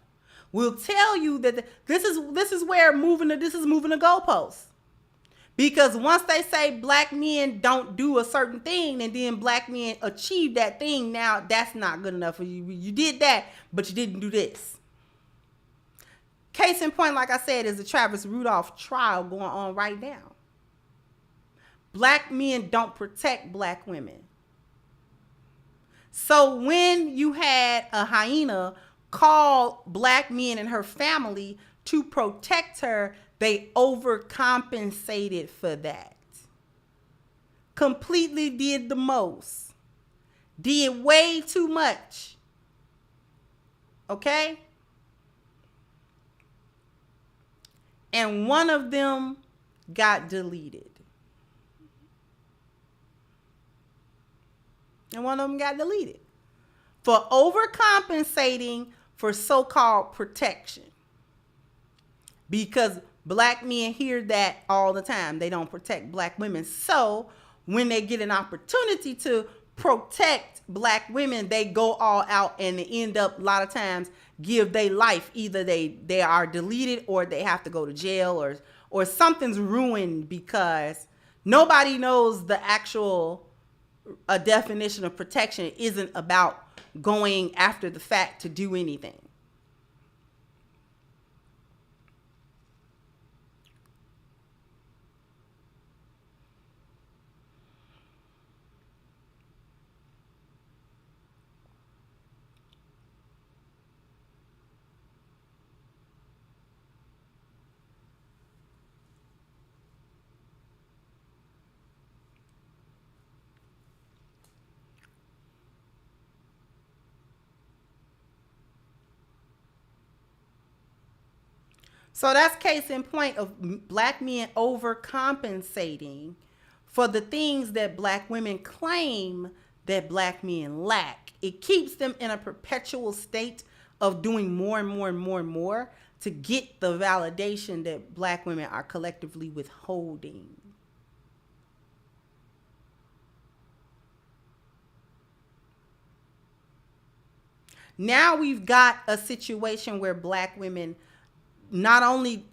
We'll tell you that this is where moving the goalposts. Because once they say black men don't do a certain thing and then black men achieve that thing, now that's not good enough for you. You did that, but you didn't do this. Case in point, like I said, is the Travis Rudolph trial going on right now. Black men don't protect black women. So when you had a hyena call black men and her family to protect her, they overcompensated for that. Completely did the most. Did way too much. Okay? And one of them got deleted. And one of them got deleted for overcompensating for so-called protection. Because black men hear that all the time. They don't protect black women. So when they get an opportunity to protect black women, they go all out and they end up a lot of times give their life. Either they are deleted or they have to go to jail or something's ruined because nobody knows the actual a definition of protection isn't about going after the fact to do anything. So that's case in point of black men overcompensating for the things that black women claim that black men lack. It keeps them in a perpetual state of doing more and more and more and more to get the validation that black women are collectively withholding. Now we've got a situation where black women not only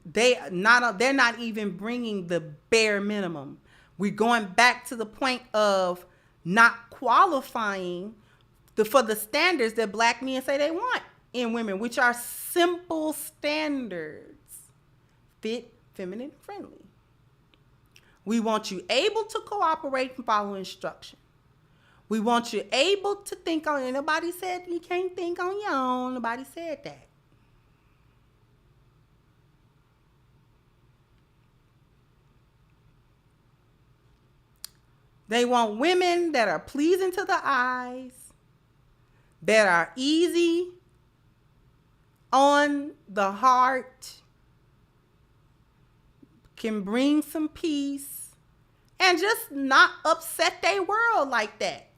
they're not even bringing the bare minimum. We're going back to the point of not qualifying for the standards that black men say they want in women, which are simple standards: fit, feminine, friendly. We want you able to cooperate and follow instruction. We want you able to think on. Nobody said you can't think on your own. Nobody said that. They want women that are pleasing to the eyes, that are easy on the heart, can bring some peace, and just not upset their world like that.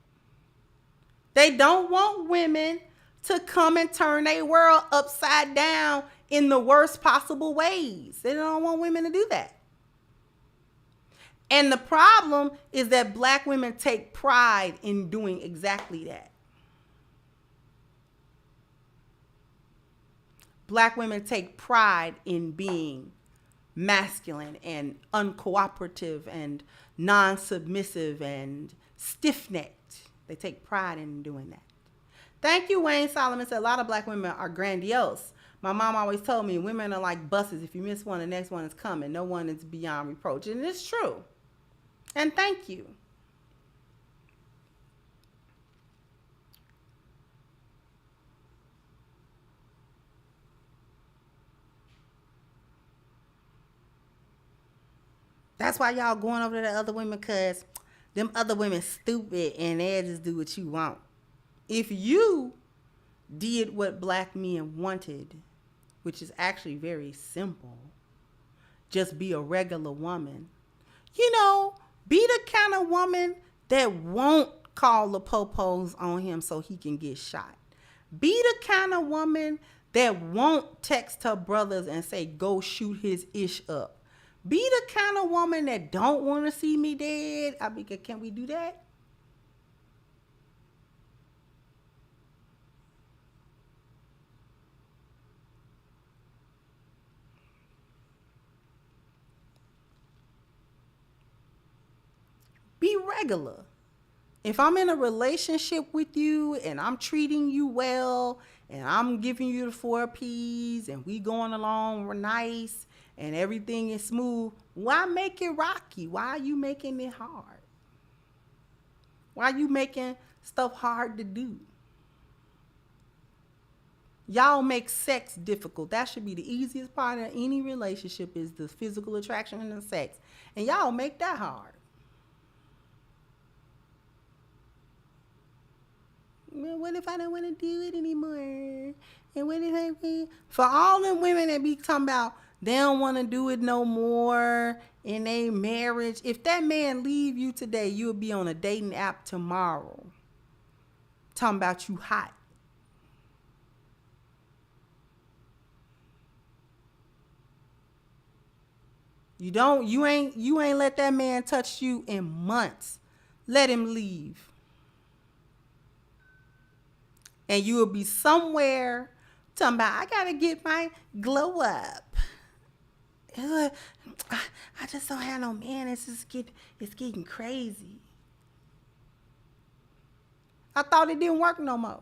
They don't want women to come and turn their world upside down in the worst possible ways. They don't want women to do that. And the problem is that black women take pride in doing exactly that. Black women take pride in being masculine and uncooperative and non-submissive and stiff-necked. They take pride in doing that. Thank you, Wayne Solomon said a lot of black women are grandiose. My mom always told me women are like buses. If you miss one, the next one is coming. No one is beyond reproach. And it's true. And thank you. That's why y'all going over to the other women, because them other women stupid and they just do what you want. If you did what black men wanted, which is actually very simple, just be a regular woman. You know, be the kind of woman that won't call the popos on him so he can get shot. Be the kind of woman that won't text her brothers and say, go shoot his ish up. Be the kind of woman that don't want to see me dead. I mean, can we do that? Be regular. If I'm in a relationship with you and I'm treating you well and I'm giving you the 4 P's and we going along nice and everything is smooth, why make it rocky? Why are you making it hard? Why are you making stuff hard to do? Y'all make sex difficult. That should be the easiest part of any relationship, is the physical attraction and the sex. And y'all make that hard. What if I don't want to do it anymore? And what if I... For all them women that be talking about they don't want to do it no more in a marriage, if that man leave you today, you'll be on a dating app tomorrow talking about you hot. You ain't let that man touch you in months. Let him leave. And you will be somewhere talking about, I gotta get my glow up. I just don't have no man. It's getting crazy. I thought it didn't work no more.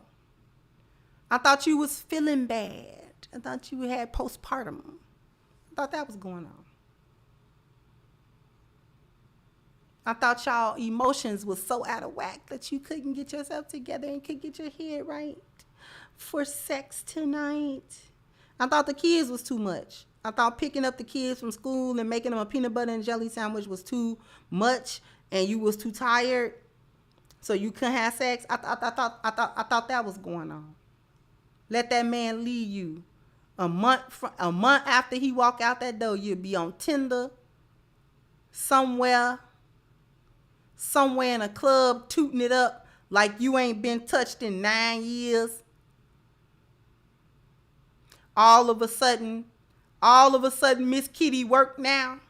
I thought you was feeling bad. I thought you had postpartum. I thought that was going on. I thought y'all emotions was so out of whack that you couldn't get yourself together and could get your head right for sex tonight. I thought the kids was too much. I thought picking up the kids from school and making them a peanut butter and jelly sandwich was too much, and you was too tired, so you couldn't have sex. I thought that was going on. Let that man leave you. A month after he walk out that door, you'll be on Tinder somewhere in a club tooting it up like you ain't been touched in 9 years. All of a sudden, Miss Kitty work now.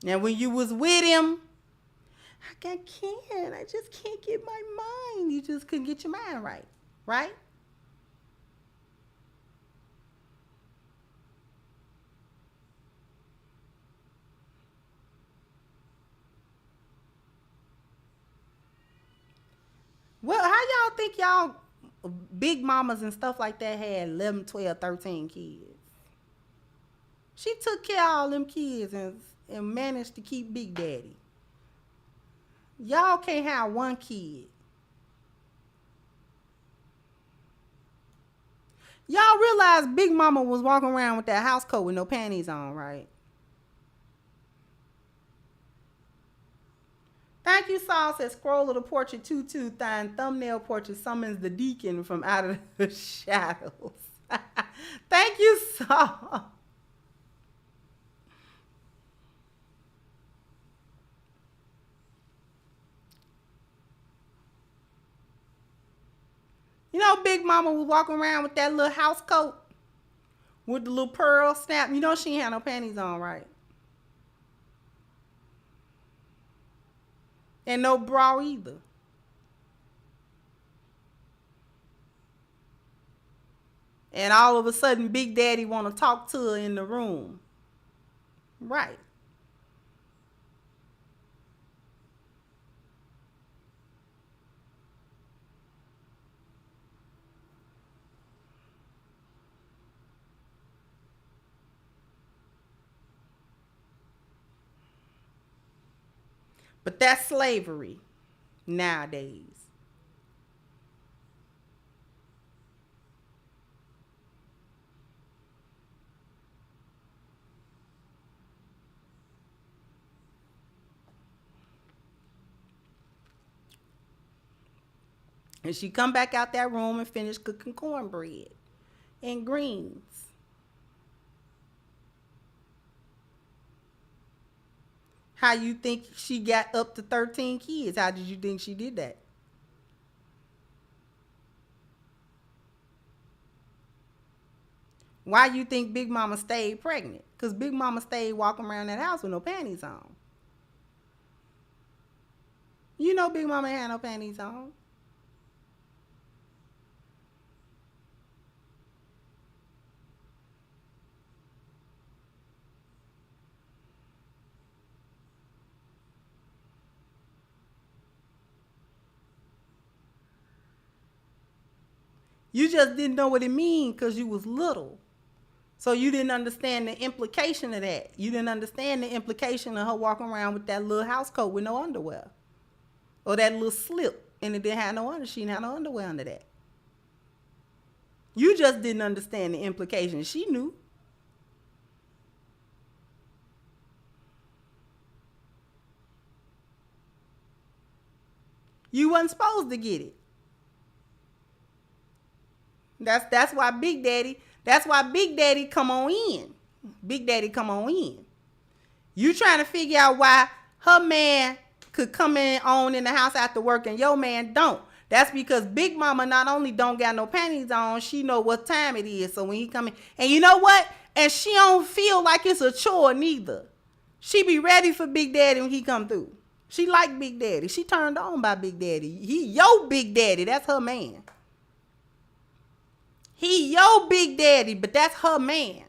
Now, when you was with him, I just can't get my mind. You just couldn't get your mind right, right? Well, how y'all think y'all big mamas and stuff like that had 11, 12, 13 kids? She took care of all them kids and managed to keep Big Daddy. Y'all can't have one kid. Y'all realize Big Mama was walking around with that house coat with no panties on, right? Thank you, Saul says, scroll of the portrait, tutu, thumbnail portrait summons the deacon from out of the shadows. Thank you, Saul. You know, Big Mama was walking around with that little house coat with the little pearl snap. You know she ain't had no panties on, right? And no bra either. And all of a sudden, Big Daddy want to talk to her in the room. Right. But that's slavery nowadays. And she come back out that room and finish cooking cornbread and greens. How you think she got up to 13 kids? How did you think she did that? Why you think Big Mama stayed pregnant? Because Big Mama stayed walking around that house with no panties on. You know Big Mama had no panties on. You just didn't know what it means because you was little. So you didn't understand the implication of that. You didn't understand the implication of her walking around with that little house coat with no underwear. Or that little slip and it didn't have no underwear. She didn't have no underwear under that. You just didn't understand the implication. She knew. You wasn't supposed to get it. That's why Big Daddy come on in. Big Daddy come on in. You trying to figure out why her man could come in the house after work and your man don't. That's because Big Mama not only don't got no panties on, she know what time it is. So when he come in, and you know what? And she don't feel like it's a chore neither. She be ready for Big Daddy when he come through. She like Big Daddy. She turned on by Big Daddy. He your Big Daddy. That's her man. He your Big Daddy, but that's her man.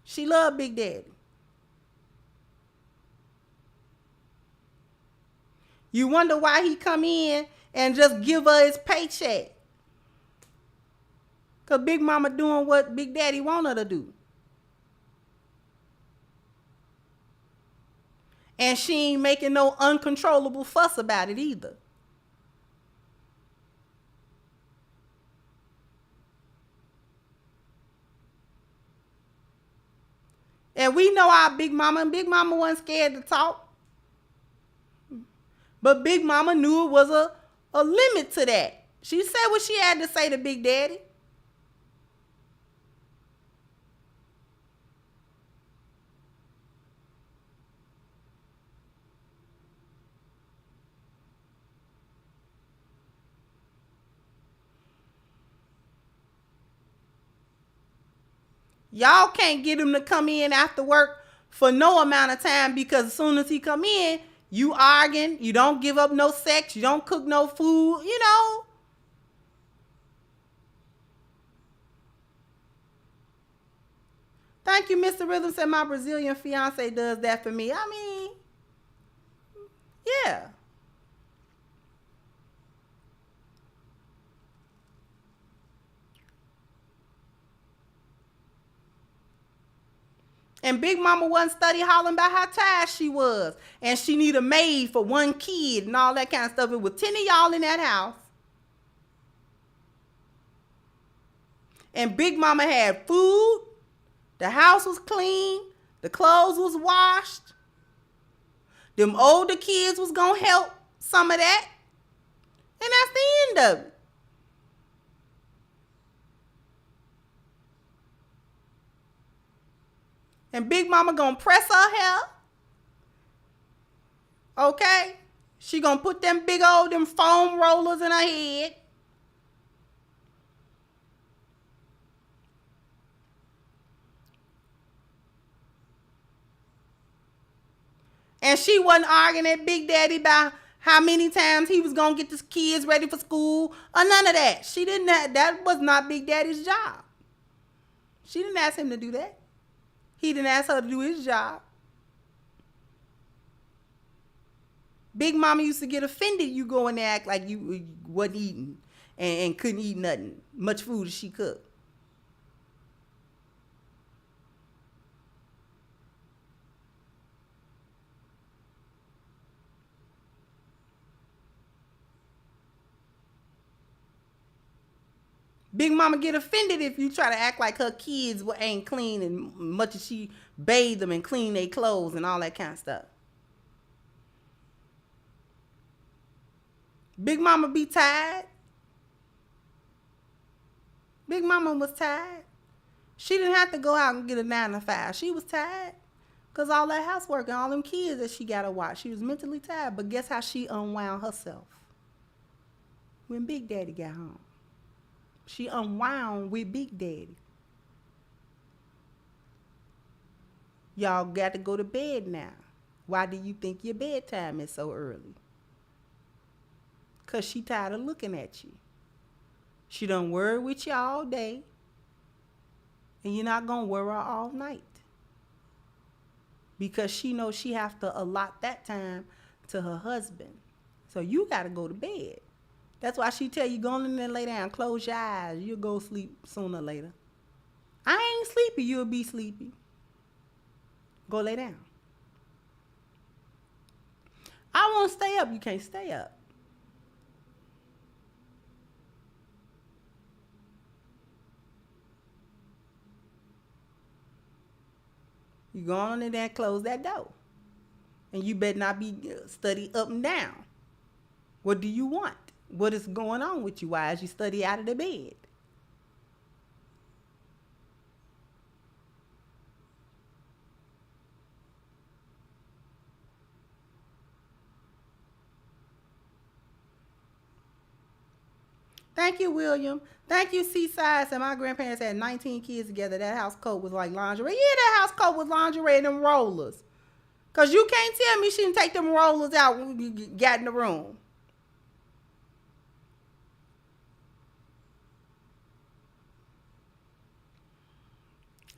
She love Big Daddy. You wonder why he come in and just give her his paycheck. Because Big Mama doing what Big Daddy want her to do. And she ain't making no uncontrollable fuss about it either. And we know our Big Mama, and Big Mama wasn't scared to talk. But Big Mama knew it was a limit to that. She said what she had to say to Big Daddy. Y'all can't get him to come in after work for no amount of time because as soon as he come in, you arguing, you don't give up no sex, you don't cook no food, you know. Thank you, Mr. Rhythm said my Brazilian fiance does that for me. I mean, yeah. And Big Mama wasn't study hollering about how tired she was. And she need a maid for one kid and all that kind of stuff. It was 10 of y'all in that house. And Big Mama had food. The house was clean. The clothes was washed. Them older kids was going to help some of that. And that's the end of it. And Big Mama gonna press her hair. Okay? She gonna put them big old them foam rollers in her head. And she wasn't arguing at Big Daddy about how many times he was going to get the kids ready for school or none of that. She didn't have, that was not Big Daddy's job. She didn't ask him to do that. He didn't ask her to do his job. Big Mama used to get offended you go in there act like you wasn't eating and couldn't eat nothing, much food as she cooked. Big Mama get offended if you try to act like her kids ain't clean and much as she bathe them and clean their clothes and all that kind of stuff. Big Mama be tired. Big Mama was tired. She didn't have to go out and get a 9 to 5. She was tired because all that housework and all them kids that she got to watch. She was mentally tired. But guess how she unwound herself? When Big Daddy got home. She unwound with Big Daddy. Y'all got to go to bed now. Why do you think your bedtime is so early? Because she tired of looking at you. She done worry with you all day. And you're not going to worry her all night. Because she knows she have to allot that time to her husband. So you got to go to bed. That's why she tell you, go in there and lay down, close your eyes. You'll go sleep sooner or later. I ain't sleepy, you'll be sleepy. Go lay down. I want to stay up, you can't stay up. You go on in there and close that door. And you better not be study up and down. What do you want? What is going on with you? Why is you study out of the bed? Thank you, William. Thank you, Seaside. And my grandparents had 19 kids together. That house coat was like lingerie. Yeah, that house coat was lingerie and them rollers. Because you can't tell me she didn't take them rollers out when we got in the room.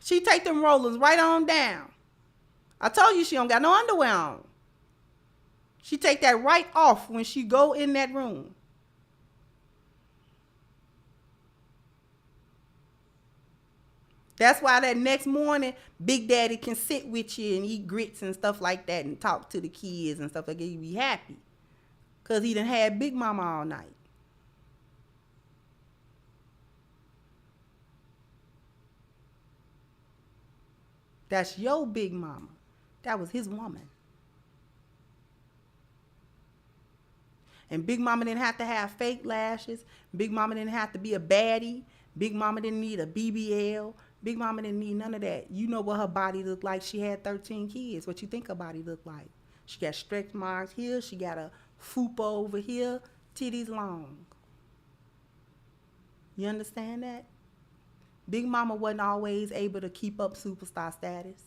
She take them rollers right on down. I told you she don't got no underwear on. She take that right off when she go in that room. That's why that next morning, Big Daddy can sit with you and eat grits and stuff like that and talk to the kids and stuff like that. You be happy. Because he done had Big Mama all night. That's your Big Mama. That was his woman. And Big Mama didn't have to have fake lashes. Big Mama didn't have to be a baddie. Big Mama didn't need a BBL. Big Mama didn't need none of that. You know what her body looked like. She had 13 kids. What you think her body looked like? She got stretch marks here. She got a fupa over here. Titties long. You understand that? Big Mama wasn't always able to keep up superstar status.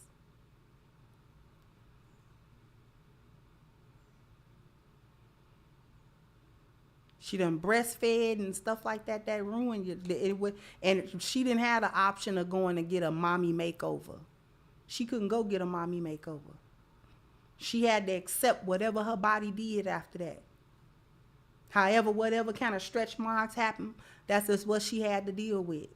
She done breastfed and stuff like that. That ruined it. And she didn't have the option of going to get a mommy makeover. She couldn't go get a mommy makeover. She had to accept whatever her body did after that. However, whatever kind of stretch marks happened, that's just what she had to deal with.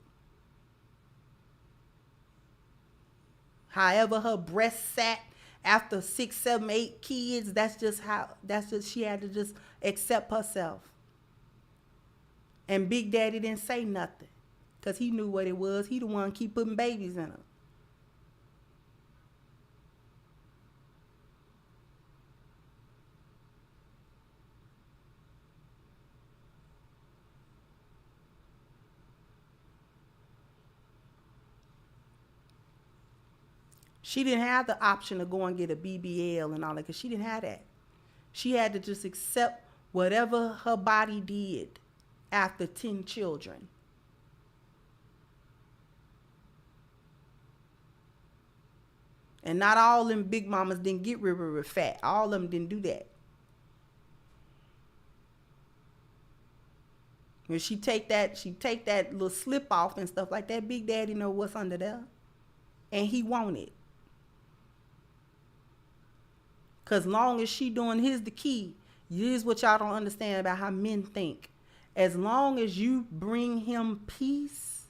However her breast sat after 6, 7, 8 kids, that's just she had to just accept herself. And Big Daddy didn't say nothing because he knew what it was. He the one keep putting babies in her. She didn't have the option to go and get a BBL and all that because she didn't have that. She had to just accept whatever her body did after 10 children. And not all them big mamas didn't get real fat. All of them didn't do that. When she take that little slip off and stuff like that, Big Daddy know what's under there. And he want it. Because long as she doing, here's the key. Here's what y'all don't understand about how men think. As long as you bring him peace,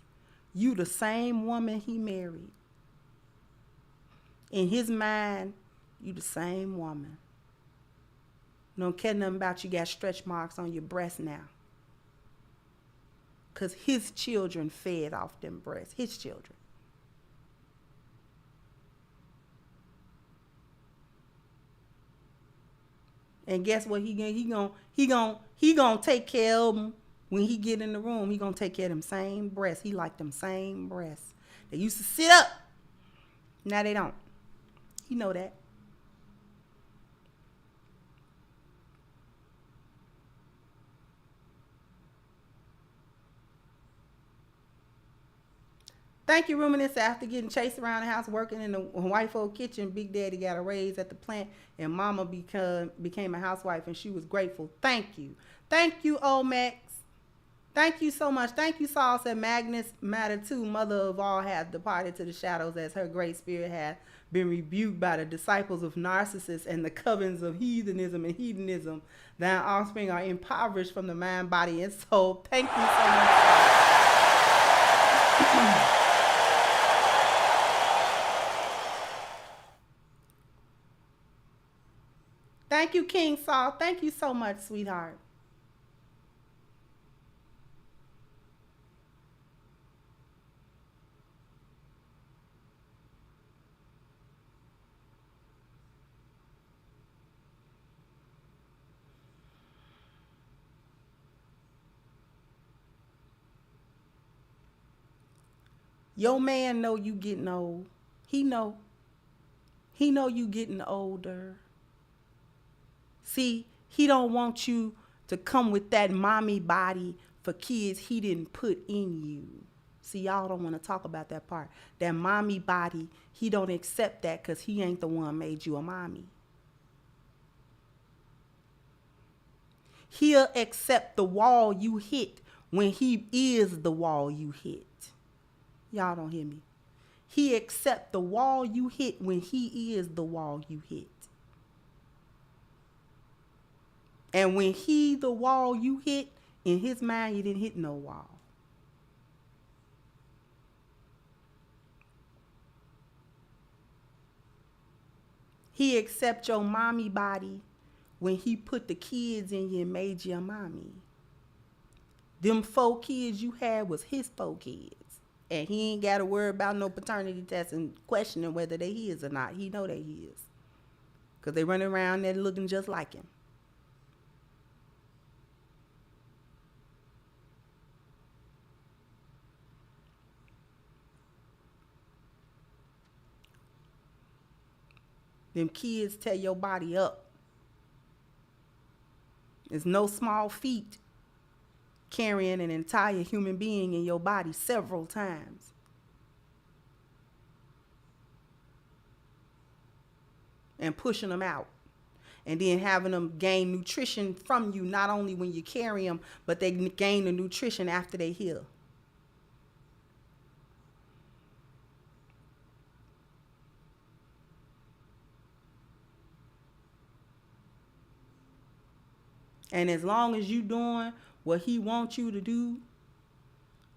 you the same woman he married. In his mind, you the same woman. Don't care nothing about you got stretch marks on your breast now. Because his children fed off them breasts. His children. And guess what? He gonna take care of them when he get in the room. He gonna take care of them same breasts. He like them same breasts. They used to sit up. Now they don't. You know that. Thank you, Ruminants. After getting chased around the house, working in the white folk kitchen, Big Daddy got a raise at the plant, and Mama became a housewife, and she was grateful. Thank you. Thank you, old Max. Thank you so much. Thank you, Saul. Said Magnus Matter too. Mother of all hath departed to the shadows, as her great spirit hath been rebuked by the disciples of Narcissus and the covens of heathenism and hedonism. Thine offspring are impoverished from the mind, body, and soul. Thank you so much. Thank you, King Saul. Thank you so much, sweetheart. Your man know you getting old. He know you getting older. See, he don't want you to come with that mommy body for kids he didn't put in you. See, y'all don't want to talk about that part. That mommy body, he don't accept that because he ain't the one made you a mommy. He'll accept the wall you hit when he is the wall you hit. Y'all don't hear me. He accept the wall you hit when he is the wall you hit. And when he the wall you hit, in his mind, you didn't hit no wall. He accept your mommy body when he put the kids in you and made you a mommy. Them 4 kids you had was his 4 kids. And he ain't got to worry about no paternity test and questioning whether they his or not. He know they his. Because they running around there looking just like him. Them kids tear your body up. There's no small feat carrying an entire human being in your body several times. And pushing them out. And then having them gain nutrition from you, not only when you carry them, but they gain the nutrition after they heal. And as long as you doing what he wants you to do,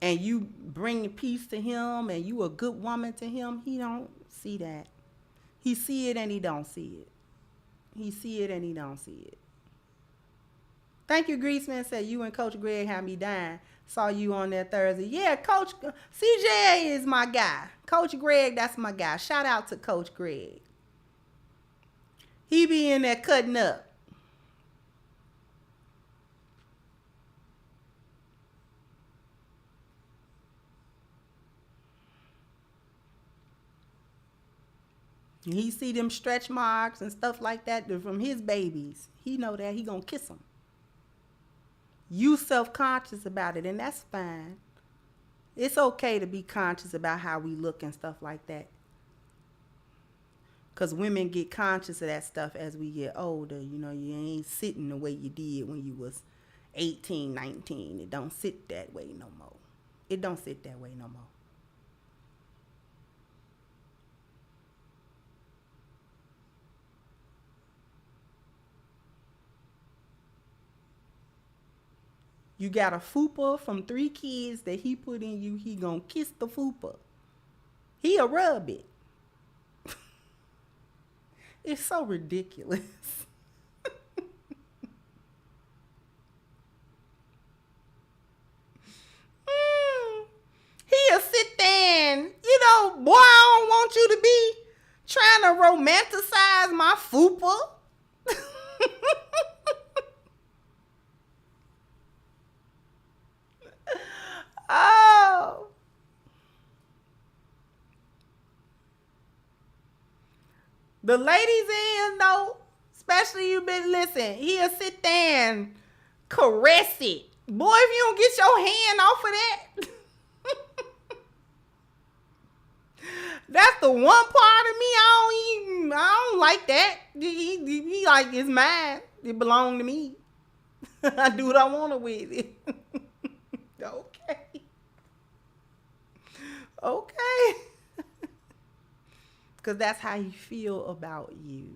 and you bring peace to him, and you a good woman to him, he don't see that. He see it and he don't see it. He see it and he don't see it. Thank you, Greaseman. Said you and Coach Greg had me dying. Saw you on that Thursday. Yeah, Coach CJ is my guy. Coach Greg, that's my guy. Shout out to Coach Greg. He be in there cutting up. He see them stretch marks and stuff like that from his babies. He know that. He gonna kiss them. You self-conscious about it, and that's fine. It's okay to be conscious about how we look and stuff like that. Because women get conscious of that stuff as we get older. You know, you ain't sitting the way you did when you was 18, 19. It don't sit that way no more. It don't sit that way no more. You got a fupa from 3 kids that he put in you. He gonna kiss the fupa. He'll rub it. It's so ridiculous. He'll sit there and, boy, I don't want you to be trying to romanticize my fupa. Oh. The ladies in, though, especially you been listen, he'll sit there and caress it. Boy, if you don't get your hand off of that. That's the one part of me I don't like that. He like, it's mine. It belong to me. I do what I want to with it. Okay. Okay. Because that's how you feel about you.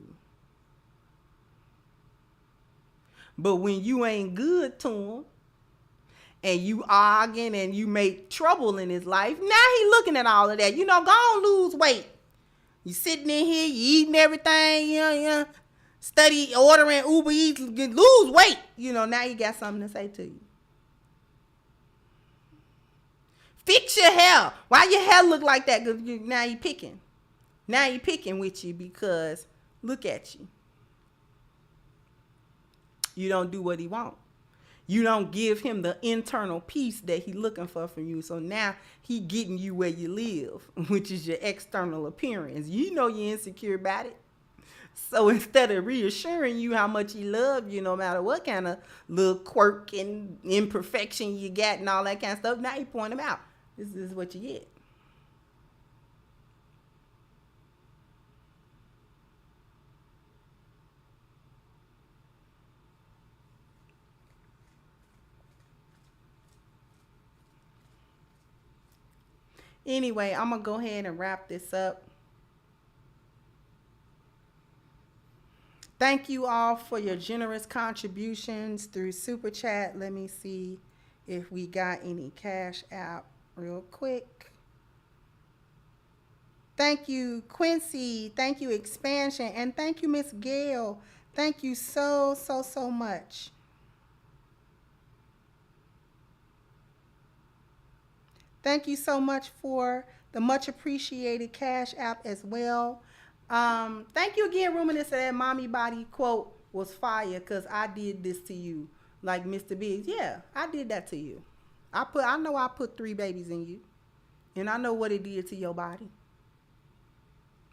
But when you ain't good to him, and you arguing and you make trouble in his life, now he looking at all of that. Go on, lose weight. You sitting in here, you eating everything, study, ordering Uber Eats, lose weight. Now you got something to say to you. Fix your hair. Why your hair look like that? Because now you picking. Now you picking with you because look at you. You don't do what he wants. You don't give him the internal peace that he looking for from you. So now he getting you where you live, which is your external appearance. You're insecure about it. So instead of reassuring you how much he loves you, no matter what kind of little quirk and imperfection you got and all that kind of stuff, now you point him out. This is what you get. Anyway, I'm going to go ahead and wrap this up. Thank you all for your generous contributions through Super Chat. Let me see if we got any Cash App real quick. Thank you, Quincy. Thank you, Expansion. And thank you, Miss Gail. Thank you so much. Thank you so much for the much appreciated Cash App as well. Thank you again, Ruminous. That mommy body quote was fire because I did this to you. Like Mr. Biggs. Yeah, I did that to you. I know I put 3 babies in you. And I know what it did to your body.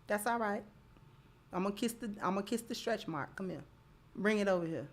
That's all right. I'm gonna kiss the stretch mark. Come here. Bring it over here.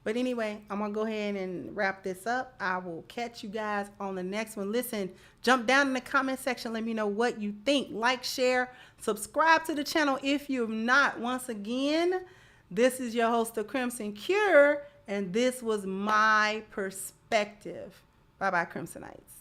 But anyway, I'm going to go ahead and wrap this up. I will catch you guys on the next one. Listen, jump down in the comment section. Let me know what you think. Like, share, subscribe to the channel if you've not. Once again, this is your host of Crimson Cure, and this was my perspective. Bye-bye, Crimsonites.